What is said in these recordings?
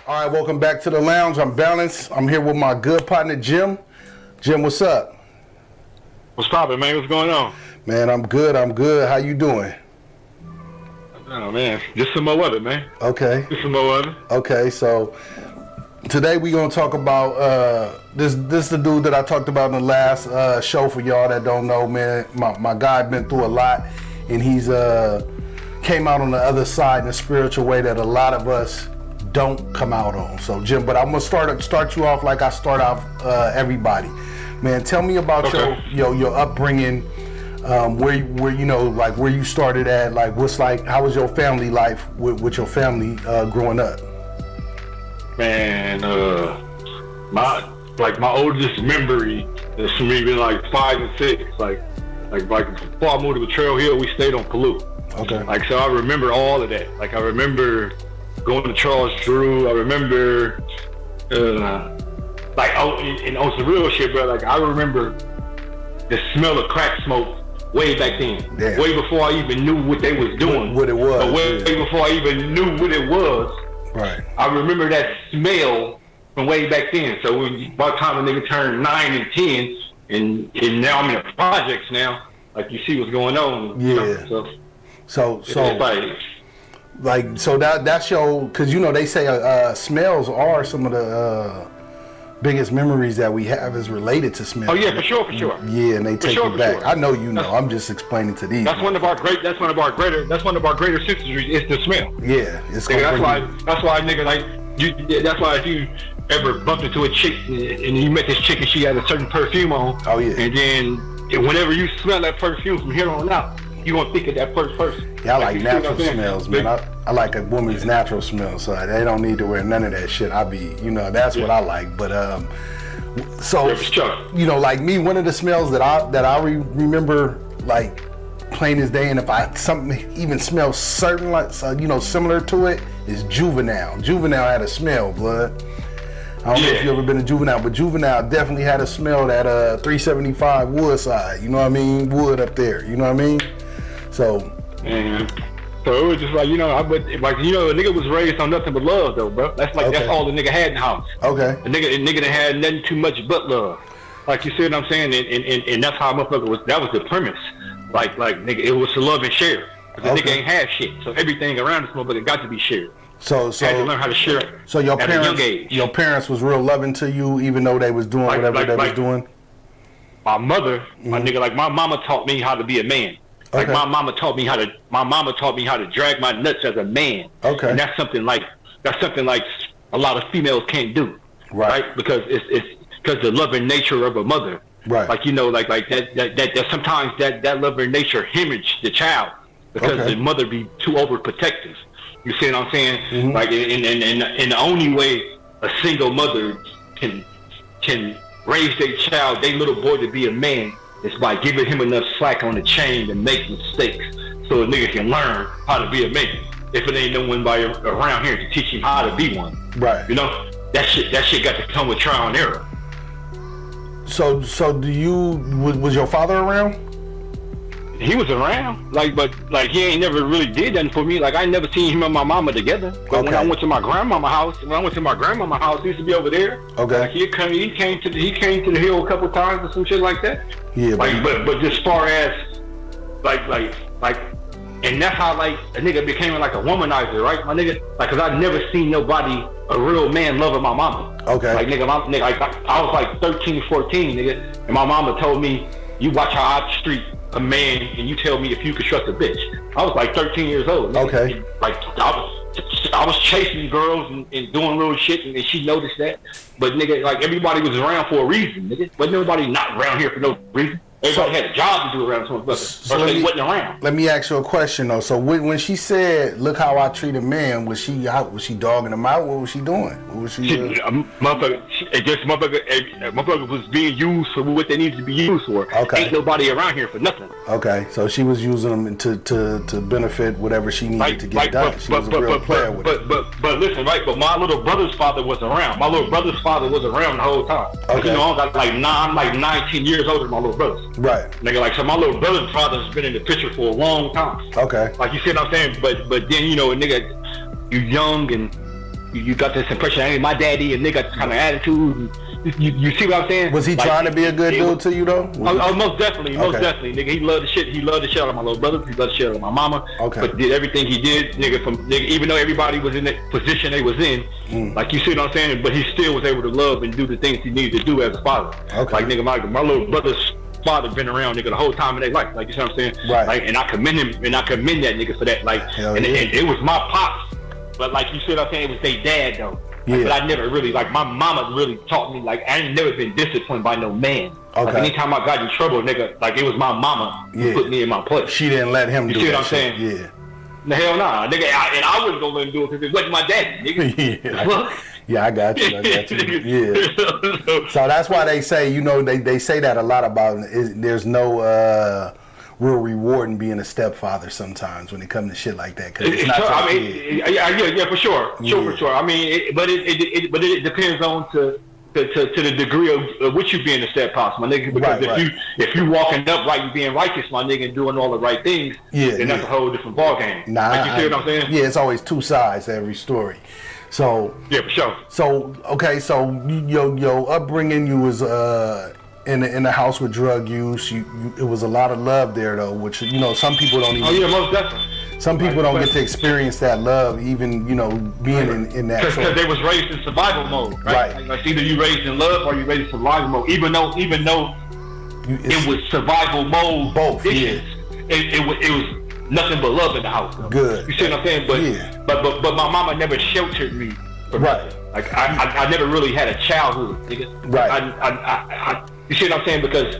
All right, welcome back to the lounge. I'm Balance. I'm here with my good partner, Jim. Jim, what's up? What's poppin', man? What's going on? Man, I'm good. How you doing? Oh, man. Just some more of it, man. Okay. Just some more of it. Okay, so today we going to talk about, this the dude that I talked about in the last show. For y'all that don't know, man, my guy been through a lot, and he's came out on the other side in a spiritual way that a lot of us don't come out on. So Jim, but I'm gonna start you off like I start off everybody. Man, tell me about your upbringing, where you know, like where you started at, like how was your family life with your family growing up? Man, my oldest memory is for me being like 5 and 6. Like before I moved to Trail Hill, we stayed on Palouse. Okay. Like, so I remember all of that. Like, I remember going to Charles Drew. I remember, and on some real shit, bro. Like, I remember the smell of crack smoke way back then. Damn. Way before I even knew what they was doing. What it was. Way before I even knew what it was. Right. I remember that smell from way back then. So by the time a nigga turned 9 and 10, and now I'm in the projects now, like, you see what's going on. Yeah. You know? So like, so that's your, because you know they say smells are some of the biggest memories that we have is related to smells. oh yeah, for sure. Yeah, and they take you back. Sure. I know you know. I'm just explaining to these. That's one of our greater sensories is the smell. Yeah, it's nigga, that's why nigga, like that's why if you ever bumped into a chick and you met this chick and she had a certain perfume on. Oh yeah. And then whenever you smell that perfume from here on out, you gonna think of that first person. Yeah, I like natural smells, man. I like a woman's natural smell, so they don't need to wear none of that shit. That's what I like. But you know, like me, one of the smells that I remember like plain as day, and if something even smells certain like similar to it, is Juvenile. Juvenile had a smell, blood. I don't know if you ever been to Juvenile, but Juvenile definitely had a smell that 375 Woodside. You know what I mean? Wood up there. You know what I mean? So it was just like, a nigga was raised on nothing but love though, bro. That's all the nigga had in the house. Okay. The nigga that had nothing too much but love. Like, you see what I'm saying? And that's how motherfucker was. That was the premise. Like nigga, it was to love and share. The nigga ain't have shit, so everything around this motherfucker got to be shared. So had to learn how to share it. So your at parents, a young age. Your parents was real loving to you, even though they was doing whatever they was doing. My mother, my nigga, like my mama taught me how to be a man. Like my mama taught me how to drag my nuts as a man. Okay. And that's something like a lot of females can't do. Right? Because it's because the loving nature of a mother. Right. Like, like that sometimes that loving nature hemorrhage the child because the mother be too overprotective. You see what I'm saying? Mm-hmm. Like, and the only way a single mother can raise their child, their little boy, to be a man is by giving him enough slack on the chain to make mistakes, so a nigga can learn how to be a man. If it ain't no one around here to teach him how to be one, right? You know, that shit got to come with trial and error. So was your father around? He was around, but he ain't never really did nothing for me. Like, I never seen him and my mama together. But when I went to my grandmama house, he used to be over there. Okay. Like, he came to the hill a couple times or some shit like that. Yeah. But just far as like, and that's how like a nigga became like a womanizer, right? My nigga, like, cause I've never seen nobody, a real man, loving my mama. Okay. Like, nigga, I was like 13, 14, nigga, and my mama told me, you watch how I treat a man, and you tell me if you could trust a bitch. I was like 13 years old. Nigga. Okay. And, like, I was chasing girls and doing little shit, and she noticed that. But nigga, like, everybody was around for a reason, nigga. Wasn't nobody not around here for no reason. Everybody had a job to do around some motherfucker, or they wasn't around. Let me ask you a question though. So when she said, "Look how I treat a man," was she dogging him out? What was she doing? What was she? Motherfucker was being used for what they needed to be used for. Okay. Ain't nobody around here for nothing. Okay, so she was using them to benefit whatever she needed to get done. She was a real player with it. But listen, right? But my little brother's father was around. My little brother's father was around the whole time. Okay. You know, I'm like 19 years older than my little brothers. Right. Nigga, like, so my little brother's father's been in the picture for a long time. Okay. Like, you see what I'm saying? But then, you know, nigga, you young and you got this impression. I mean, my daddy and they got this kind of attitude. You see what I'm saying? Was he like, trying to be a good dude to you though? Oh, most definitely, nigga. He loved the shit. He loved the shit out of my little brother. He loved the shit out of my mama. Okay. But did everything he did, nigga, even though everybody was in that position they was in, like you see what I'm saying. But he still was able to love and do the things he needed to do as a father. Okay. Like nigga, my little brother's father been around nigga the whole time of their life. Like you see what I'm saying? Right. Like, and I commend him and I commend that nigga for that. Like, and it was my pops. But like you see what I'm saying, it was their dad though. Like, but I never really, like my mama really taught me, like I ain't never been disciplined by no man. Okay. Like anytime I got in trouble, nigga, like it was my mama who put me in my place. She didn't let him do it. You see what I'm saying? Yeah. The hell nah, nigga, and I wasn't gonna let him do it because it wasn't my daddy, nigga. Yeah, I got you. Yeah. So that's why they say, you know, they say that a lot about there's no real reward in being a stepfather sometimes when it comes to shit like that. Cause it's not I mean, yeah, for sure, for sure. I mean, but it depends on to the degree of which you being a stepfather, my nigga. Because if you walking up right, you being righteous, my nigga, and doing all the right things, then that's a whole different ballgame. Nah, like, you see what I'm saying? Yeah, it's always two sides to every story. So yeah, for sure. So okay, so your upbringing, you was in the house with drug use. It was a lot of love there though, which you know some people don't even. Oh yeah, most definitely. Some people don't get to experience that love, even you know being in that. Because they was raised in survival mode, right? Like either you raised in love or you raised in survival mode. Even though it was survival mode. Both. Dishes, it was nothing but love in the house. Though. Good. You see what I'm saying? But my mama never sheltered me. Right. Like I never really had a childhood, nigga. Right. I you see what I'm saying? Because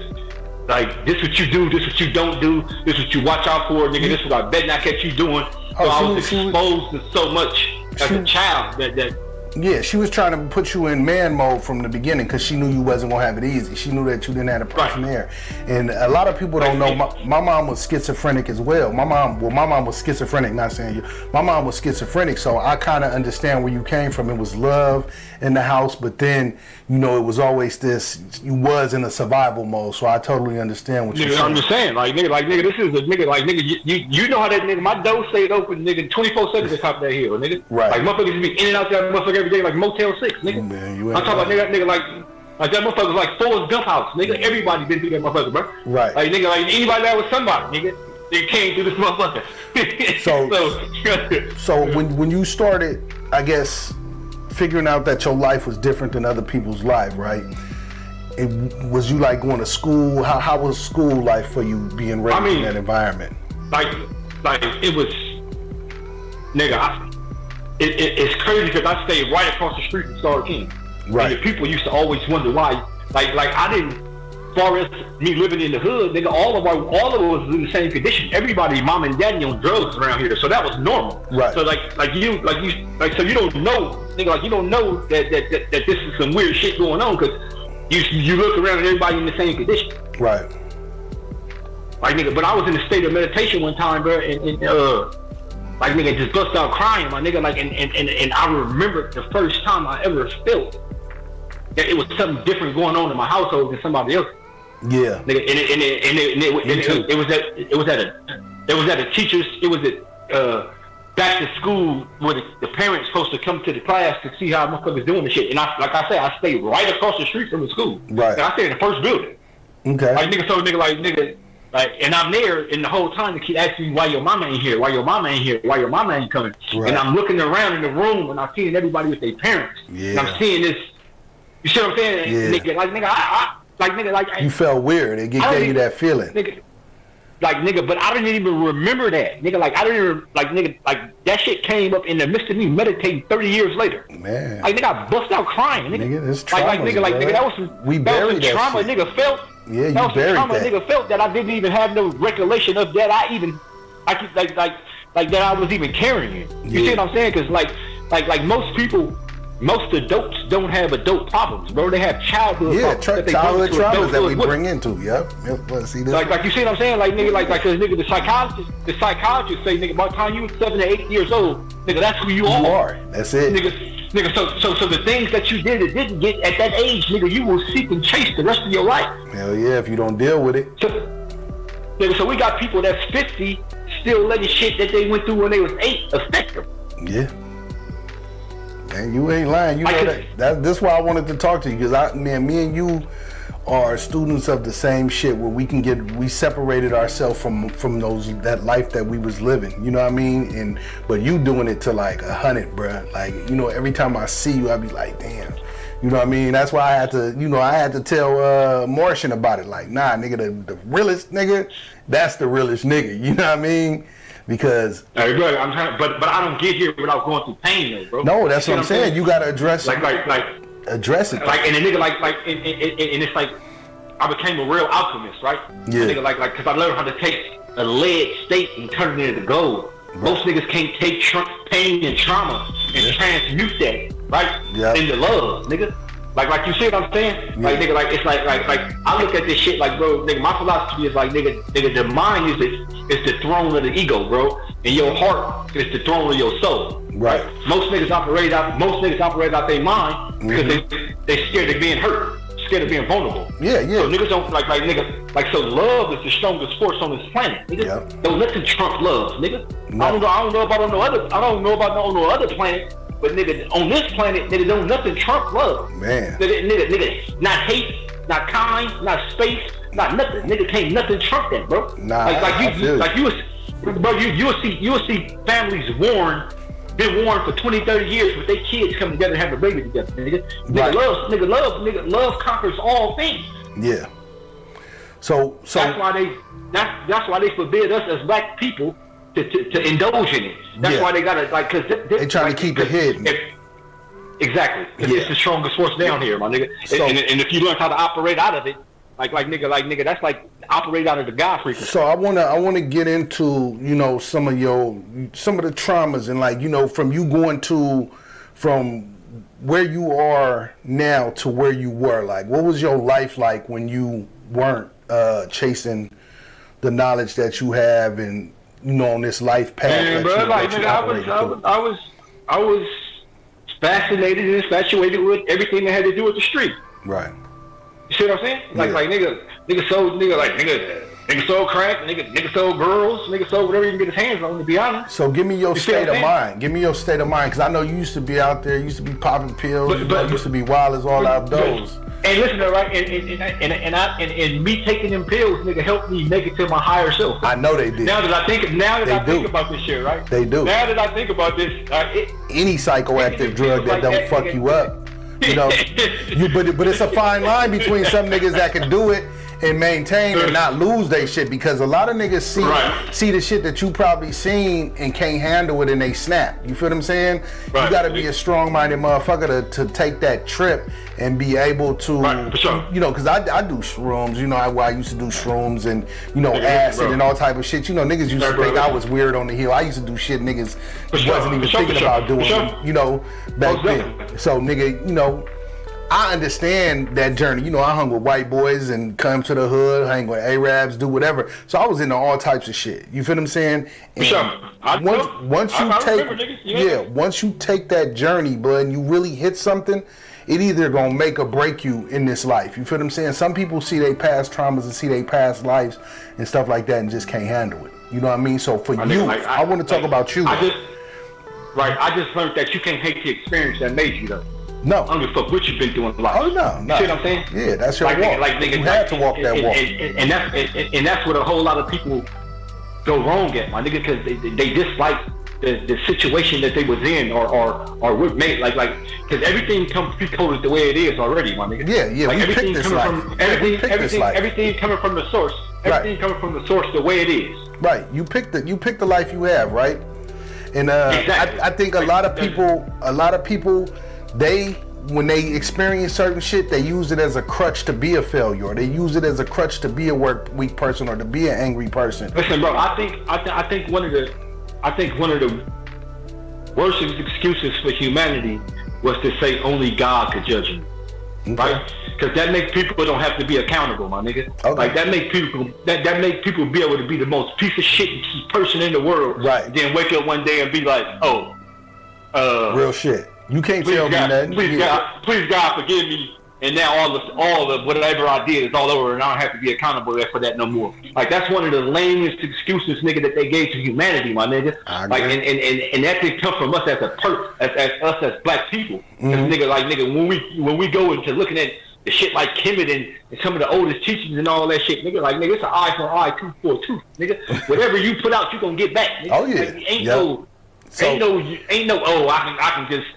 like this what you do, this what you don't do, this what you watch out for, nigga. This what I bet not catch you doing. So I was exposed to so much as a child that. Yeah, she was trying to put you in man mode from the beginning because she knew you wasn't gonna have it easy. She knew that you didn't have a person there, and a lot of people don't know. My mom was schizophrenic as well. My mom was schizophrenic. Not saying you. My mom was schizophrenic, so I kind of understand where you came from. It was love in the house, but then you know it was always this. You was in a survival mode, so I totally understand what you're saying. I'm just saying, like nigga, this is a nigga, like nigga, you know how that nigga, my door stayed open, nigga, 24/7 at the top of that hill, nigga. Right. Like motherfuckers be in and out that motherfucker every day, like Motel 6, nigga. Man, you I'm talking about nigga, like that motherfucker was like Forrest Gump house, nigga. Everybody been through that motherfucker, bro. Right. Like nigga, like anybody that was somebody, nigga. They came through this motherfucker. So when you started, I guess, figuring out that your life was different than other people's life, right? Was you like going to school? How was school life for you being raised in that environment? Like it was, nigga. It's crazy because I stayed right across the street from Starter King. Right. And the people used to always wonder why. Like I didn't. As far as me living in the hood, nigga, all of us was in the same condition. Everybody, mom and daddy on drugs around here, so that was normal. Right. So so you don't know, nigga, like you don't know that this is some weird shit going on because you look around and everybody in the same condition. Right. Like nigga, but I was in a state of meditation one time, bro, and like nigga just bust out crying, my nigga, like and I remember the first time I ever felt that it was something different going on in my household than somebody else. Yeah. Nigga, it was at a teacher's. It was at back to school where the parents supposed to come to the class to see how motherfuckers doing the shit. And I stayed right across the street from the school. Right. And I stayed in the first building. Okay. Like nigga, and I'm there, and the whole time they keep asking me why your mama ain't here, why your mama ain't here, why your mama ain't coming. Right. And I'm looking around in the room and I'm seeing everybody with their parents. Yeah. And I'm seeing this. You see what I'm saying? Yeah. Nigga, you felt weird. It gave you that feeling. Nigga, but I didn't even remember that. Nigga, that shit came up in the midst of me meditating 30 years later. Man. Like, nigga, I bust out crying. Nigga, this trauma. Nigga, that was some trauma shit. nigga felt. Yeah, you that was buried trauma that. Nigga felt that I didn't even have no recollection of that. Like that I was even carrying it. You see what I'm saying? Because like most people. Most adults don't have adult problems, bro. They have childhood problems. Childhood traumas that we bring into. Yep. See this? Like you see what I'm saying? Like nigga, cause nigga, the psychologist say, nigga, by the time you were 7 or 8 years old, nigga, that's who you are. You are. That's it. Nigga, so the things that you did or didn't get at that age, nigga, you will seek and chase the rest of your life. Hell yeah, if you don't deal with it. So we got people that's 50 still letting shit that they went through when they was 8 affect them. Yeah. And you ain't lying. You know that's why I wanted to talk to you, because me and you are students of the same shit, where we separated ourselves from that life that we was living. You know what I mean? But you doing it to like 100, bruh. Like, you know, every time I see you, I be like, damn. You know what I mean? That's why I had to tell Martian about it. Like, nah, nigga, the realest nigga, that's the realest nigga. You know what I mean? Because hey, bro, I'm trying, but I don't get here without going through pain, though, bro. No, that's what I'm saying. You gotta address it. Address it. Like, and a nigga and it's like I became a real alchemist, right? Yeah. A nigga because I learned how to take a lead state and turn it into gold. Right. Most niggas can't take pain and trauma and transmute that, right, into love, nigga. Like you see what I'm saying? Yeah. Like, nigga, like it's like I look at this shit like, bro, nigga, my philosophy is like, nigga, the mind is the throne of the ego, bro, and your heart is the throne of your soul. Right. Most niggas operate out their mind because they scared of being hurt, scared of being vulnerable. Yeah. So niggas don't so love is the strongest force on this planet, nigga. Yeah. Don't nothing trump love, nigga. No. I don't know about no other planet. But nigga, on this planet, nigga, don't nothing trump love. Man. Nigga, not hate, not kind, not space, not nothing. Nigga, can't nothing trump that, bro. Nah, you'll see families been warned for 20, 30 years, but they kids come together and have a baby together, nigga. Love conquers all things. Yeah. So that's why they forbid us as black people to indulge in it. That's why they gotta because they trying to keep it hidden. Exactly, because it's the strongest force down here, my nigga. So, and if you learn how to operate out of it, like nigga, that's like operate out of the God frequency. So I wanna get into, you know, some of the traumas, and like, you know, from where you are now to where you were. Like, what was your life like when you weren't chasing the knowledge that you have, and you know, on this life path? Man, bro, like, nigga, I was fascinated and infatuated with everything that had to do with the street. Right. You see what I'm saying? Like nigga sold crack, nigga sold girls, nigga sold whatever he can get his hands on, to be honest. So give me your state of mind. Give me your state of mind, because I know you used to be out there, you used to be popping pills, used to be wild as all outdoors. And listen, right, and me taking them pills, nigga, helped me make it to my higher self. I know they did. Now that I think about this shit, right? They do. Now that I think about this, any psychoactive drug that don't fuck you up, you know, but it's a fine line between some niggas that can do it and maintain and not lose they shit, because a lot of niggas see the shit that you probably seen and can't handle it, and they snap. You feel what I'm saying? Right. You gotta be a strong-minded motherfucker to take that trip and be able to, for sure. You know, because I do shrooms. You know, I used to do shrooms and, you know, acid and all type of shit. You know, niggas used to think I was weird on the hill. I used to do shit niggas wasn't even thinking about doing, you know, back then. So, nigga, you know, I understand that journey. You know, I hung with white boys and come to the hood, hang with Arabs, do whatever. So I was into all types of shit. You feel what I'm saying? And once you take that journey, bud, and you really hit something, it either gonna make or break you in this life. You feel what I'm saying? Some people see their past traumas and see their past lives and stuff like that and just can't handle it. You know what I mean? So for you, I want to talk about you. I just learned that you can't hate the experience that made you, though. No. I don't give a fuck what you've been doing in life. Oh, no. You see what I'm saying? Yeah, that's your walk. You had to walk that walk. And that's what a whole lot of people go wrong at, my nigga, because they dislike the situation that they was in or what made, because everything comes pre-coded the way it is already, my nigga. Yeah, like, we picked this life. Everything coming from the source. Everything coming from the source the way it is. Right. You pick the life you have, right? And exactly. I think a lot of people, when they experience certain shit, they use it as a crutch to be a failure, or they use it as a crutch to be a weak person or to be an angry person. Listen, bro, I think one of the worst excuses for humanity was to say only God could judge you, right? Because that makes people don't have to be accountable, my nigga. Okay. Like that make people be able to be the most piece of shit person in the world, right? Then wake up one day and be like, oh, real shit. You can't tell me nothing. Please God forgive me and now all of whatever I did is all over, and I don't have to be accountable for that no more. Like that's one of the lamest excuses, nigga, that they gave to humanity, my nigga. Like, and that can come from us as us as black people. Nigga, when we go into looking at the shit like Kemet and some of the oldest teachings and all that shit, nigga, like nigga, it's an eye for an eye, tooth for a tooth, nigga. Whatever you put out, you gonna get back. Nigga. Oh yeah. Like, ain't no. Oh, I can just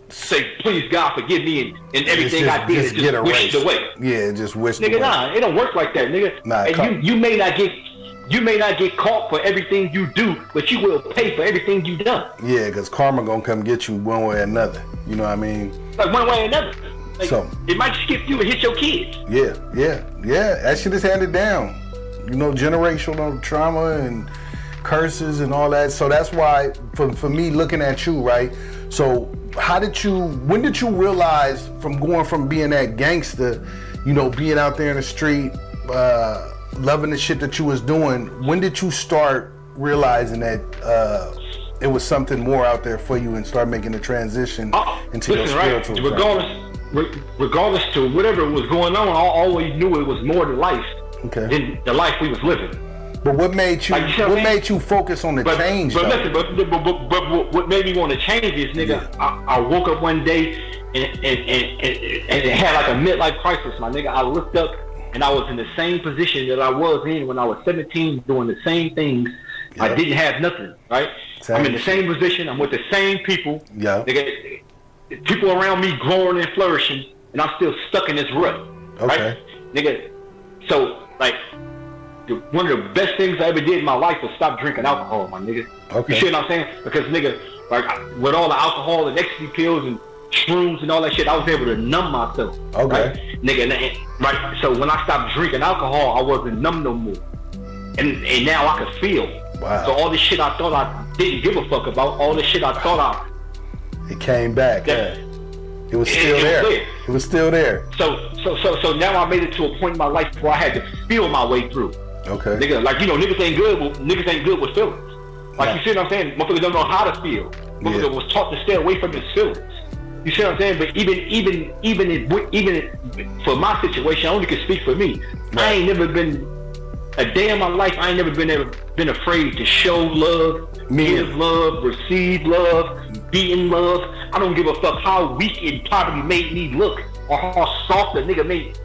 say, please God forgive me and everything I did and just wish it away. Yeah, just wish it away. Nigga, nah, it don't work like that, nigga. Nah, and you may not get caught for everything you do, but you will pay for everything you done. Yeah, because karma gonna come get you one way or another. You know what I mean? Like one way or another. Like, so it might skip you and hit your kids. Yeah. That shit is handed down. You know, generational trauma and curses and all that. So that's why, for me, looking at you, right? So when did you realize from going from being that gangster, you know, being out there in the street, loving the shit that you was doing, when did you start realizing that it was something more out there for you and start making the transition into your spiritual regardless to whatever was going on, I always knew it was more to life than the life we was living. But what made you focus on the change? But what made me want to change is, nigga, I woke up one day and it had like a midlife crisis, my nigga. I looked up and I was in the same position that I was in when I was 17, doing the same things. Yeah. I didn't have nothing, right? I'm in the same position. I'm with the same people. Yeah. Nigga, people around me growing and flourishing, and I'm still stuck in this rut, right? Nigga, so like, one of the best things I ever did in my life was stop drinking alcohol, my nigga. Okay. You see what I'm saying? Because, nigga, like, with all the alcohol and ecstasy pills and shrooms and all that shit, I was able to numb myself. Okay. Right? Nigga, right? So when I stopped drinking alcohol, I wasn't numb no more. And now I can feel. Wow. So all this shit I thought I didn't give a fuck about, all this shit I thought it came back. It was still there. It was still there. So now I made it to a point in my life where I had to feel my way through. Okay. Nigga, like, you know, niggas ain't good with feelings. Like, you see what I'm saying? Motherfuckers don't know how to feel. Motherfuckers was taught to stay away from his feelings. You see what I'm saying? But even for my situation, I only can speak for me. Right. I ain't never been a day in my life. I ain't never been afraid to show love, give love, receive love, be in love. I don't give a fuck how weak and poverty made me look or how soft a nigga made.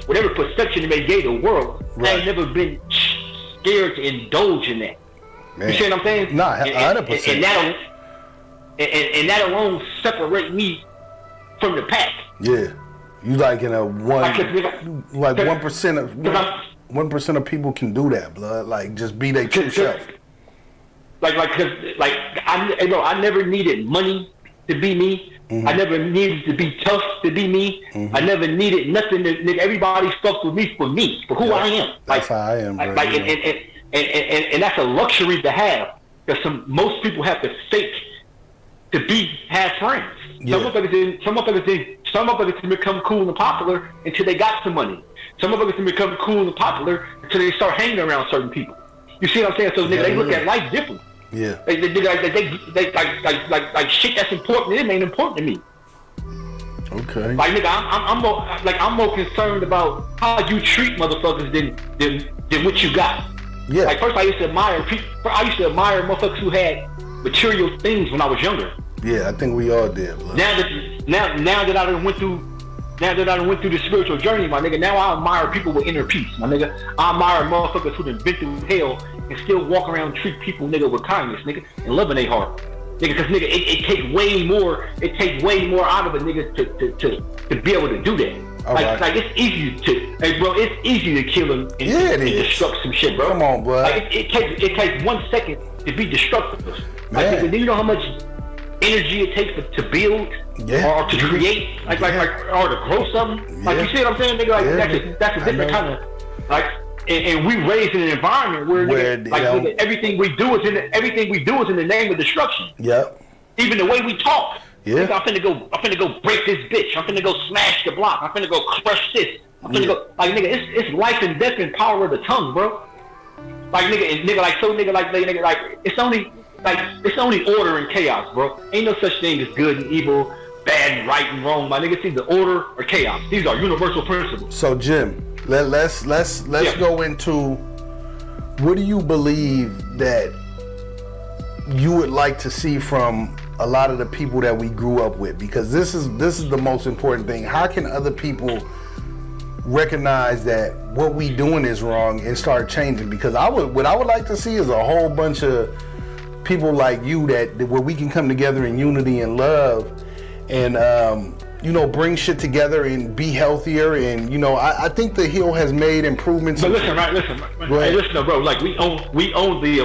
Whatever perception it may give the world, right. I ain't never been scared to indulge in that. Man. You see what I'm saying? Nah, 100%. And that alone separate me from the pack. Yeah, you like in a 1% of people can do that, blood. Like just be their true self. I never needed money to be me. Mm-hmm. I never needed to be tough to be me. Mm-hmm. I never needed nothing to, nigga, everybody fucks with me, for who I am. That's how I am, bro. And that's a luxury to have. Because most people have to fake to have friends. Yeah. Some motherfuckers can become cool and popular until they got some money. Some motherfuckers can become cool and popular until they start hanging around certain people. You see what I'm saying? So nigga, they look at life different. Yeah. They shit that's important. It ain't important to me. Okay. Like nigga, I'm more concerned about how you treat motherfuckers than what you got. Yeah. Like first I used to admire motherfuckers who had material things when I was younger. Yeah, I think we all did. Blood. Now that I done went through the spiritual journey, my nigga, now I admire people with inner peace, my nigga. I admire motherfuckers who done been through hell and still walk around and treat people, nigga, with kindness, nigga, and loving their heart. Nigga, cause nigga, it takes way more out of a nigga to be able to do that. Like it's easy to kill him and destruct some shit, bro. Come on, bro. Like it takes 1 second to be destructive. Like nigga, do you know how much energy it takes to build or to create, or to grow something? Like you see what I'm saying, nigga? Like that's a different kind of like. And we raised in an environment where nigga, everything we do is in the name of destruction. Yep. Even the way we talk. Yeah. Nigga, I'm finna go break this bitch. I'm finna go smash the block. I'm finna go crush this. I'm finna go like nigga. It's life and death and power of the tongue, bro. Like it's only order and chaos, bro. Ain't no such thing as good and evil, bad and right and wrong, my nigga. It's either order or chaos. These are universal principles. So Jim, let's go into, what do you believe that you would like to see from a lot of the people that we grew up with? Because this is the most important thing. How can other people recognize that what we doing is wrong and start changing? Because what I would like to see is a whole bunch of people like you that where we can come together in unity and love, and bring shit together and be healthier. And I think the Hill has made improvements. But listen, bro. Like we own the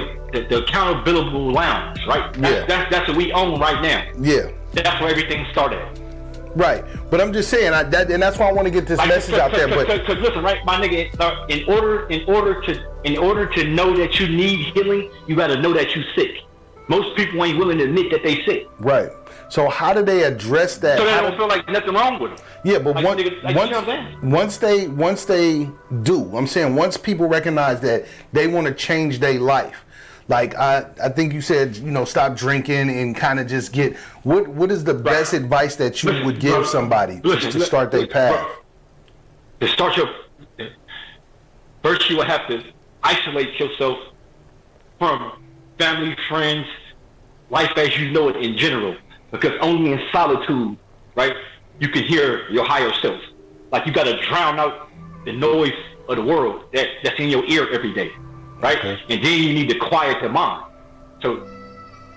accountable lounge, right? That's what we own right now. Yeah, that's where everything started. Right, but I'm just saying and that's why I want to get this message out there. But listen, right, my nigga, in order to know that you need healing, you got to know that you sick. Most people ain't willing to admit that they sick. Right. So how do they address that? So they don't feel like nothing wrong with them. Yeah, but once they do, I'm saying once people recognize that they want to change their life. Like I think you said, stop drinking and kind of just get what is the best advice that you would give somebody to start their path? To start first you will have to isolate yourself from family, friends, life as you know it in general. Because only in solitude, right, you can hear your higher self. Like you got to drown out the noise of the world that's in your ear every day, right? Okay. And then you need to quiet the mind. So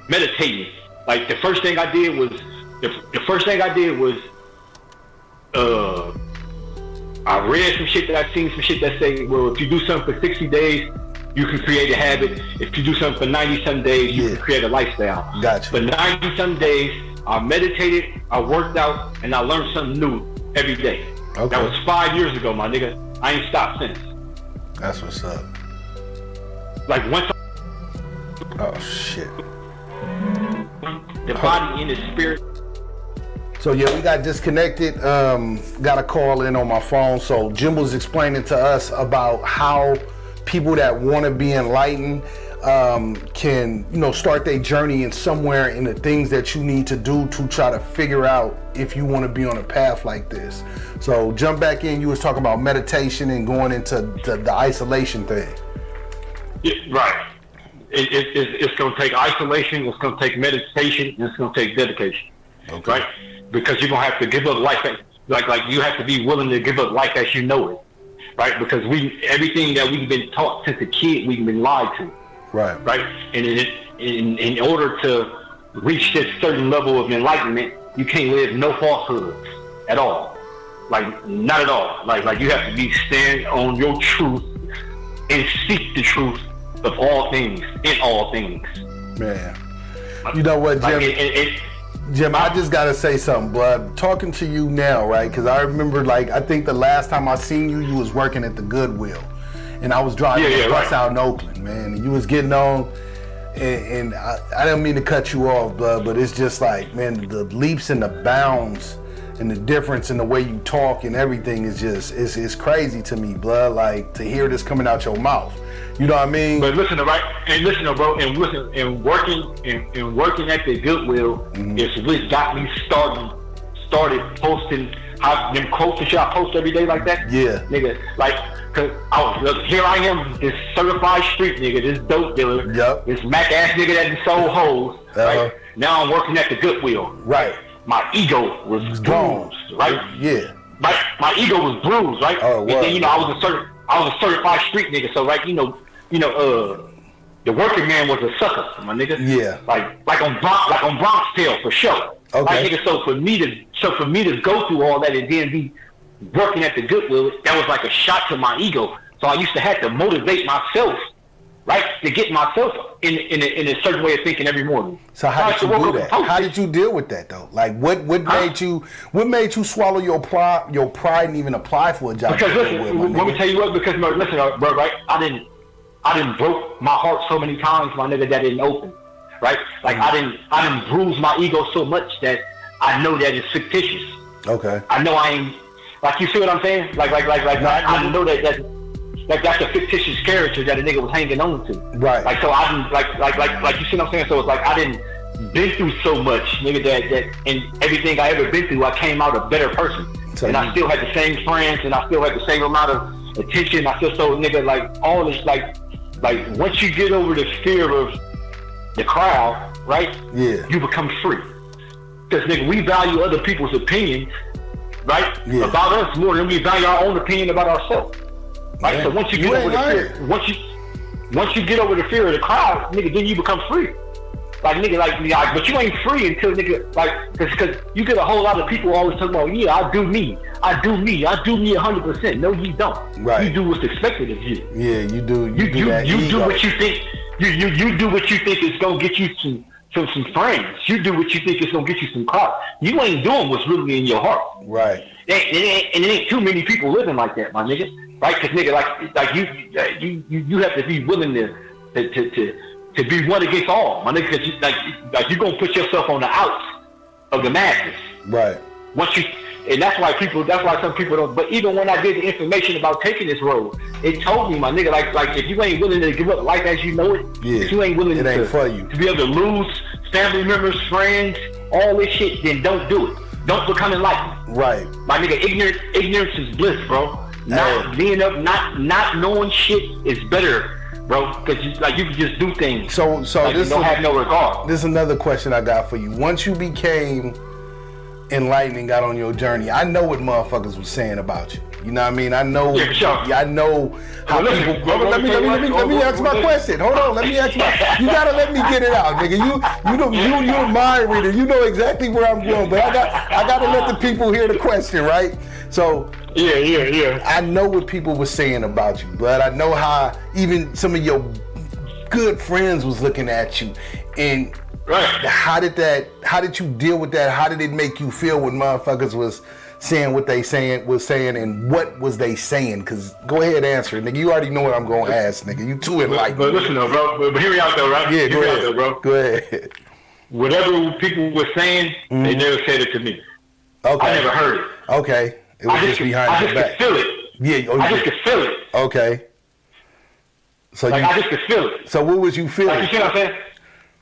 meditating. Like the first thing I did was I read some shit that I've seen some shit that say, well, if you do something for 60 days, you can create a habit. If you do something for 90-some days, you can create a lifestyle. Gotcha. For 90-some days, I meditated, I worked out, and I learned something new every day. Okay. That was 5 years ago, my nigga. I ain't stopped since. That's what's up. Like once oh shit. The body and the spirit. So yeah, we got disconnected. Got a call in on my phone. So Jim was explaining to us about how people that want to be enlightened can start their journey in somewhere in the things that you need to do to try to figure out if you want to be on a path like this. So jump back in. You was talking about meditation and going into the isolation thing. Yeah, right. It's going to take isolation. It's going to take meditation. And it's going to take dedication. Okay. Right. Because you're going to have to give up life. Like you have to be willing to give up life as you know it. Right, because everything that we've been taught since a kid, we've been lied to. Right. Right, and in order to reach this certain level of enlightenment, you can't live no falsehoods at all. Like not at all. Like you have to stand on your truth and seek the truth of all things in all things. Man, you know what, Jim? Jim, I just gotta say something, blood. Talking to you now, right? Because I remember, I think the last time I seen you, you was working at the Goodwill, and I was driving the bus out in Oakland, man. And you was getting on, and I didn't mean to cut you off, blood, but it's just like, man, the leaps and the bounds and the difference in the way you talk and everything is just, it's crazy to me, blood. Like to hear this coming out your mouth. You know what I mean? But listen, bro, and working at the Goodwill is what got me started posting them quotes and shit I post every day like that. Yeah, nigga, cause here I am, this certified street nigga, this dope dealer, this Mac ass nigga that sold hoes. Right now I'm working at the Goodwill. Right, my ego was bruised. Right, yeah, my ego was bruised. Right, and then I was a certified street nigga. So the working man was a sucker, my nigga. Yeah. Like on Bronx Tale for sure. Okay. Nigga, so for me to go through all that and then be working at the Goodwill, that was like a shot to my ego. So I used to have to motivate myself, right, to get myself in a certain way of thinking every morning. So how did you do that? How did you deal with that though? Like what made you swallow your pride and even apply for a job? Because listen, let me tell you what. Because listen, bro, right? I didn't broke my heart so many times, my nigga, that didn't open. Right? Like I didn't bruise my ego so much that I know that it's fictitious. Okay. I know I ain't, like, you see what I'm saying? Like I know that's a fictitious character that a nigga was hanging on to. Right. Like so I didn't like you see what I'm saying? So it's like I didn't been through so much, nigga, that and everything I ever been through, I came out a better person. So and I still had the same friends, and I still had the same amount of attention. I feel so, nigga, like all this, like once you get over the fear of the crowd, right? Yeah. You become free. Because, nigga, we value other people's opinions, right? Yeah. About us more than we value our own opinion about ourselves. Right? Man, So once you get over the fear, once you get over the fear of the crowd, nigga, then you become free. Like, nigga, like, but you ain't free until, nigga, like, because you get a whole lot of people always talking about, yeah, I do me 100%. No, you don't. Right. You do what's expected of you. Yeah, you do. You do what you think. You do what you think is gonna get you some friends. You do what you think is gonna get you some clout. You ain't doing what's really in your heart. Right. And it ain't too many people living like that, my nigga. Right? Because, nigga, like you have to be willing to be one against all, my nigga. Cause like you gonna put yourself on the outs of the masses. Right. And that's why some people don't. But even when I did the information about taking this road, it told me, my nigga, like if you ain't willing to give up life as you know it, yeah, if you ain't willing to be able to lose family members, friends, all this shit, then don't do it. Don't become enlightened. Right. My nigga, ignorance is bliss, bro. Not knowing shit is better, bro, because you can just do things. So like this you don't have no regard. This is another question I got for you. Once you became enlightened and got on your journey, I know what motherfuckers was saying about you. You know what I mean? I know. Yeah, for sure. I know how people. Let me ask my question. Hold on. Let me ask my. You gotta let me get it out, nigga. You're a mind reader. You know exactly where I'm going, but I gotta let the people hear the question, right? So. Yeah. I know what people were saying about you, but I know how even some of your good friends was looking at you. And right. How did you deal with that? How did it make you feel when motherfuckers was saying what they was saying, and what was they saying? Cause go ahead, answer it, nigga. You already know what I'm gonna ask, nigga. You too enlightened. But listen though, bro. But hear me out though, right? Yeah, go ahead. Out though, bro. Go ahead. Whatever people were saying, they never said it to me. Okay. I never heard it. Okay. It was just behind your back. I just could feel it. Yeah. I just could feel it. Okay. So I just could feel it. So what was you feeling? Like, you see what I'm saying?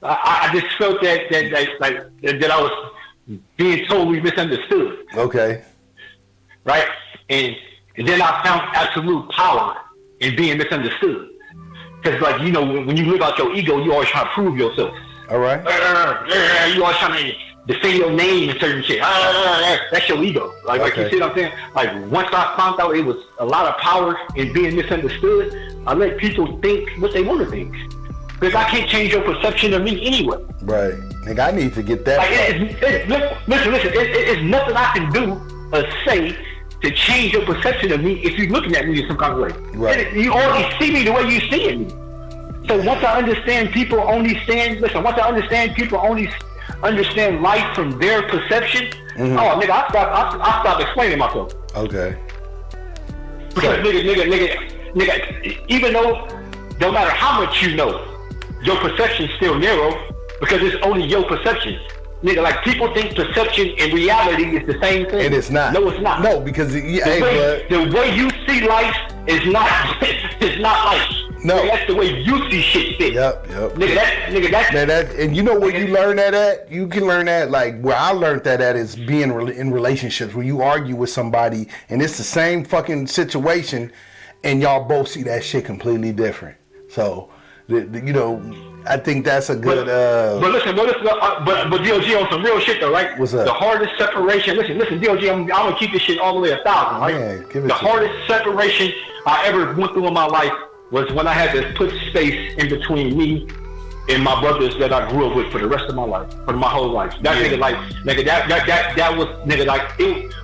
I just felt that I was being totally misunderstood. Okay. Right? And then I found absolute power in being misunderstood. Because, like, you know, when you live out your ego, you always try to prove yourself. All right. You always trying to defend your name and certain shit. That's your ego. Like, okay. You see what I'm saying? Like, once I found out it was a lot of power in being misunderstood, I let people think what they want to think. Because I can't change your perception of me anyway. Right. Nigga, I need to get that. Like, listen. It's nothing I can do or say to change your perception of me if you're looking at me in some kind of way. Right. You already see me the way you see me. So once I understand people only understand life from their perception, oh, nigga, I stop explaining myself. Okay. Because, nigga, even though, no matter how much you know, your perception's still narrow because it's only your perception. Nigga, like, people think perception and reality is the same thing. And it's not. No, it's not. No, because the way you see life is not life. No. Nigga, that's the way you see shit fit. Yep. Nigga, that's man, and you know where you learn that at? You can learn that, like, where I learned that at is being in relationships where you argue with somebody and it's the same fucking situation and y'all both see that shit completely different. So, you know, I think that's a good. But listen, DOG on some real shit though, right? What's up? The hardest separation. Listen, DOG, I'm gonna keep this shit all the way 1,000, right? Man, give it the to hardest separation I ever went through in my life was when I had to put space in between me and my brothers that I grew up with for the rest of my life, for my whole life. That nigga, like, that was, nigga, like,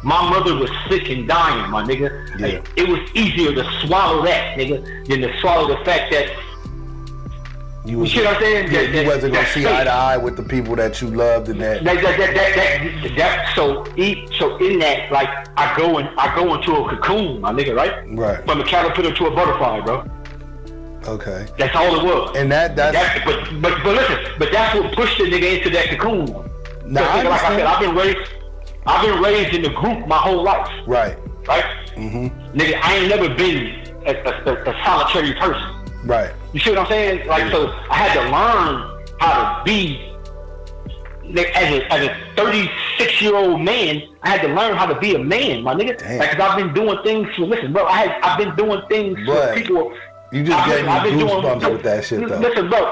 my mother was sick and dying, my nigga. Yeah. Like, it was easier to swallow that, nigga, than to swallow the fact that. You see what I'm saying? Yeah, you wasn't gonna see eye to eye with the people that you loved and that. So in that, like, I go into a cocoon, my nigga, right? Right. From a caterpillar to a butterfly, bro. Okay. That's all it was. And that's but listen, but that's what pushed the nigga into that cocoon. Nah, nigga, like I said, I've been raised in the group my whole life. Right. Right? Mm-hmm. Nigga, I ain't never been a solitary person. Right. You see what I'm saying? Like, so I had to learn how to be as a 36-year-old man, I had to learn how to be a man, my nigga. Like, 'cause I've been doing things for, listen, bro, I've been doing things for people. You just gave me goosebumps with that shit, though. Listen, bro,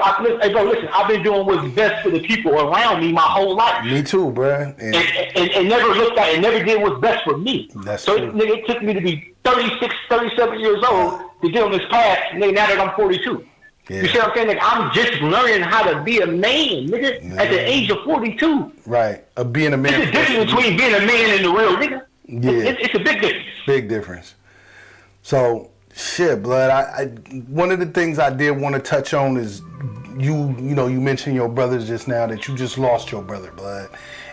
listen, I've been doing what's best for the people around me my whole life. Me too, bro. And never looked at and never did what's best for me. That's so, true. Nigga, it took me to be 36, 37 years old to get on this path, nigga, now that I'm 42. Yeah. You see what I'm saying? Like, I'm just learning how to be a man, nigga, at the age of 42. Right. Of being a man. There's a difference between being a man and the real nigga. Yeah. It's a big difference. Big difference. So, shit, blood. I one of the things I did want to touch on is you mentioned your brothers just now, that you just lost your brother, blood.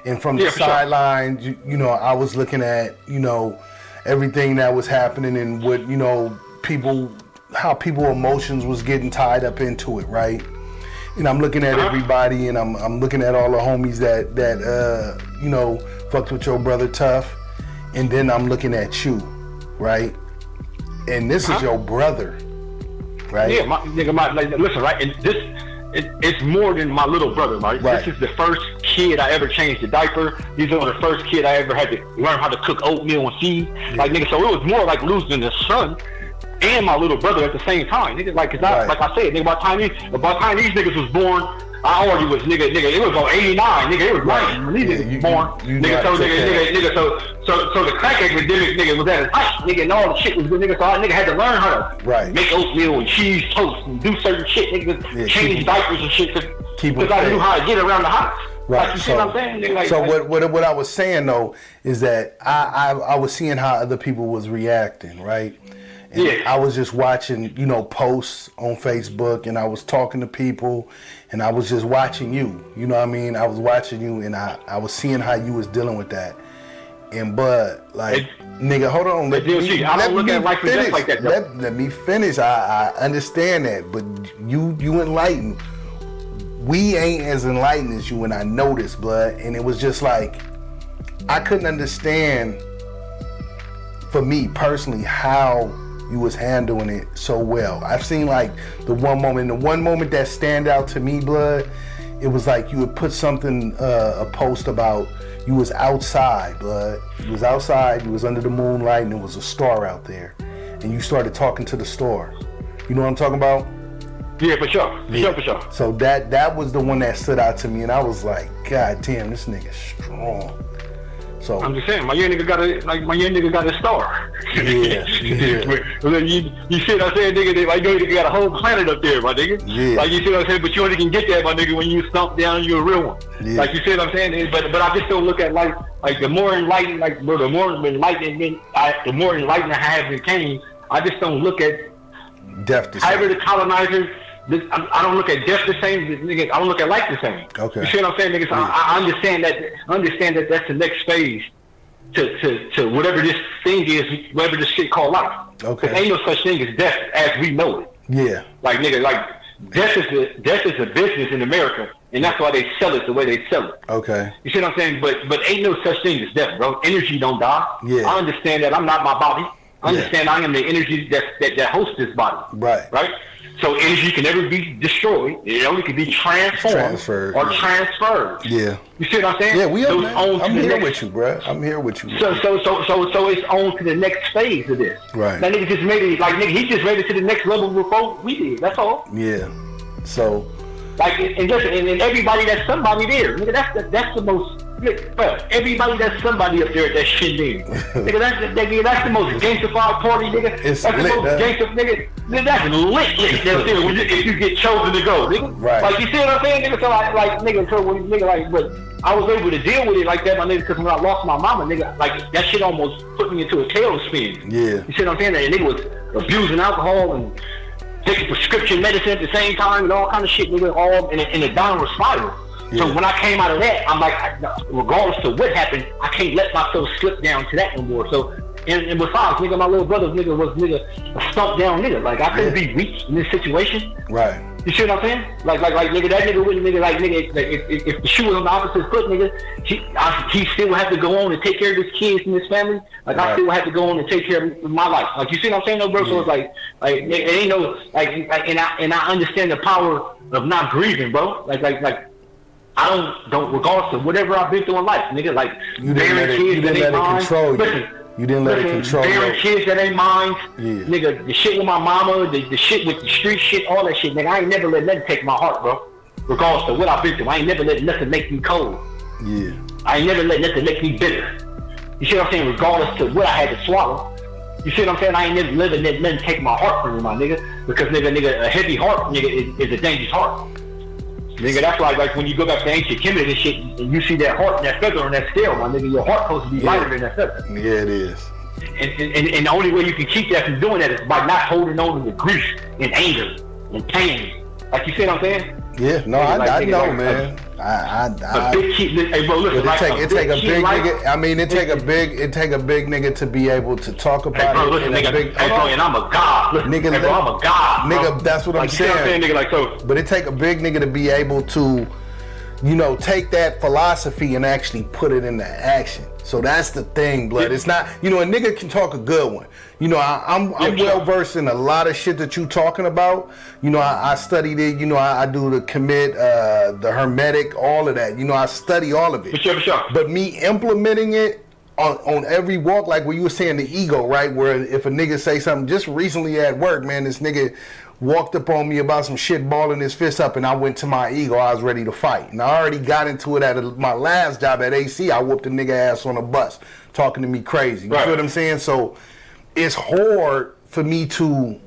And from the sideline, you know, I was looking at, you know, everything that was happening and what, you know, how people emotions was getting tied up into it, right? And I'm looking at everybody, and I'm looking at all the homies that you know, fucked with your brother tough, and then I'm looking at you, right? And this is your brother, right? Yeah, listen, right? And it's more than my little brother, right? This is the first kid I ever changed a diaper. These are the first kid I ever had to learn how to cook oatmeal and feed. Like, nigga, so it was more like losing a son and my little brother at the same time, nigga. Like, 'cause like I said, nigga, by the time these niggas was born, I already was, nigga, it was on 89, nigga, it was right when these niggas was born, nigga. So the crack epidemic, nigga, was at its height, nigga, and all the shit was good, nigga. So I nigga had to learn how to make oatmeal and cheese toast and do certain shit, nigga, change diapers and shit, because I knew how to get around the house. Right. Like, you see what I'm saying? Nigga, like, so what I was saying though is that I was seeing how other people was reacting, right? And I was just watching, you know, posts on Facebook, and I was talking to people, and I was just watching you. You know what I mean? I was watching you, and I was seeing how you was dealing with that. And Bud, like, nigga, hold on. Let me finish. I understand that, but you enlightened. We ain't as enlightened as you, and I know this, blood. And it was just like, I couldn't understand, for me personally, how you was handling it so well. I've seen like the one moment that stand out to me, blood, it was like you would put something, a post about you was outside, blood. You was outside, you was under the moonlight, and there was a star out there. And you started talking to the star. You know what I'm talking about? Yeah, for sure. For sure. So that was the one that stood out to me, and I was like, God damn, this nigga's strong. So I'm just saying, my young nigga got a star. Yeah. You see what I'm saying, nigga? My young nigga got a whole planet up there, my nigga. Yeah. Like, you see what I'm saying? But you only can get that, my nigga, when you stomp down, you're a real one. Yeah. Like, you see what I'm saying? But I just don't look at life like the more enlightened, like, bro, the more enlightened I have became. I just don't look at death the same. However the colonizers. I don't look at death the same, nigga. I don't look at life the same. Okay. You see what I'm saying, nigga? So I understand that that's the next phase to whatever this thing is, whatever this shit called life. Okay. There ain't no such thing as death as we know it. Yeah. Like, nigga, like death is a business in America, and that's why they sell it the way they sell it. Okay. You see what I'm saying? But ain't no such thing as death, bro. Energy don't die. Yeah. I understand that I'm not my body. I understand I am the energy that hosts this body. Right. Right? So energy can never be destroyed. It only can be transformed or transferred. Yeah. You see what I'm saying? Yeah, I'm here with you, bro. I'm here with you. So it's on to the next phase of this. Right. That nigga just made it, like, nigga, he just made it to the next level before we did. That's all. Yeah. So. Like, and listen, and everybody that's somebody there, nigga, that's the most, bro, everybody that's somebody up there at that shit there. Nigga, that's the most gangstified party, nigga. It's that's lit, the most gangster, nigga. That's lit there if you get chosen to go, nigga. Right. Like, you see what I'm saying, nigga? So but I was able to deal with it like that, my nigga, because when I lost my mama, nigga, like, that shit almost put me into a tailspin. Yeah. You see what I'm saying? That nigga was abusing alcohol and taking prescription medicine at the same time and all kind of shit, nigga, all in a downward spiral. Yeah. So when I came out of that, I'm like, regardless of what happened, I can't let myself slip down to that no more. So, and besides, nigga, my little brother, nigga, was, nigga, a stumped down nigga. Like, I couldn't be weak in this situation. Right. You see what I'm saying? Like, nigga, that nigga wouldn't, nigga, like, nigga, if the shoe was on the opposite foot, nigga, he still would have to go on and take care of his kids and his family. Like, I still have to go on and take care of my life. Like, you see what I'm saying, though, bro? Yeah. So it's like, it ain't no, like, and I understand the power of not grieving, bro. Like, I don't regardless of whatever I've been through in life, nigga. Like You didn't let it. You didn't let it control you. Listen, you didn't let it control you. Bearing kids that ain't mine, Yeah. nigga. The shit with my mama, the shit with the street shit, all that shit, nigga. I ain't never let nothing take my heart, bro. Regardless of what I've been through, I ain't never let nothing make me cold. Yeah. I ain't never let nothing make me bitter. You see what I'm saying? Regardless of what I had to swallow. You see what I'm saying? I ain't never let nothing take my heart from me, my nigga. Because nigga, a heavy heart, nigga, is a dangerous heart. Nigga, that's why, like, when you go back to ancient Kemet and shit, and you see that heart and that feather on that scale, my nigga, your heart supposed to be lighter than that feather. Yeah, it is. And the only way you can keep that from doing that is by not holding on to the grief and anger and pain. Like, you see what I'm saying? Yeah, no, I know, man. A big key, hey, bro, listen, it take a big nigga. I mean, it take a big nigga to be able to talk about hey, bro, listen, it. Nigga, hey, bro, and I'm a god. Listen, Nigga, hey, bro, I'm a god, bro. Nigga, that's what like, I'm saying. You see what I'm saying, nigga, like so. But it take a big nigga to be able to, you know, take that philosophy and actually put it into action. So that's the thing, blood. It's not, you know, a nigga can talk a good one. You know, I'm well versed in a lot of shit that you talking about. You know, I studied it. You know, I do the commit, the hermetic, all of that. You know, I study all of it. For sure. But me implementing it on every walk, like what you were saying, the ego, right? Where if a nigga say something, just recently at work, man, this nigga walked up on me about some shit, balling his fist up, and I went to my ego. I was ready to fight. And I already got into it at my last job at AC. I whooped a nigga ass on a bus, talking to me crazy. You feel what I'm saying? So it's hard for me to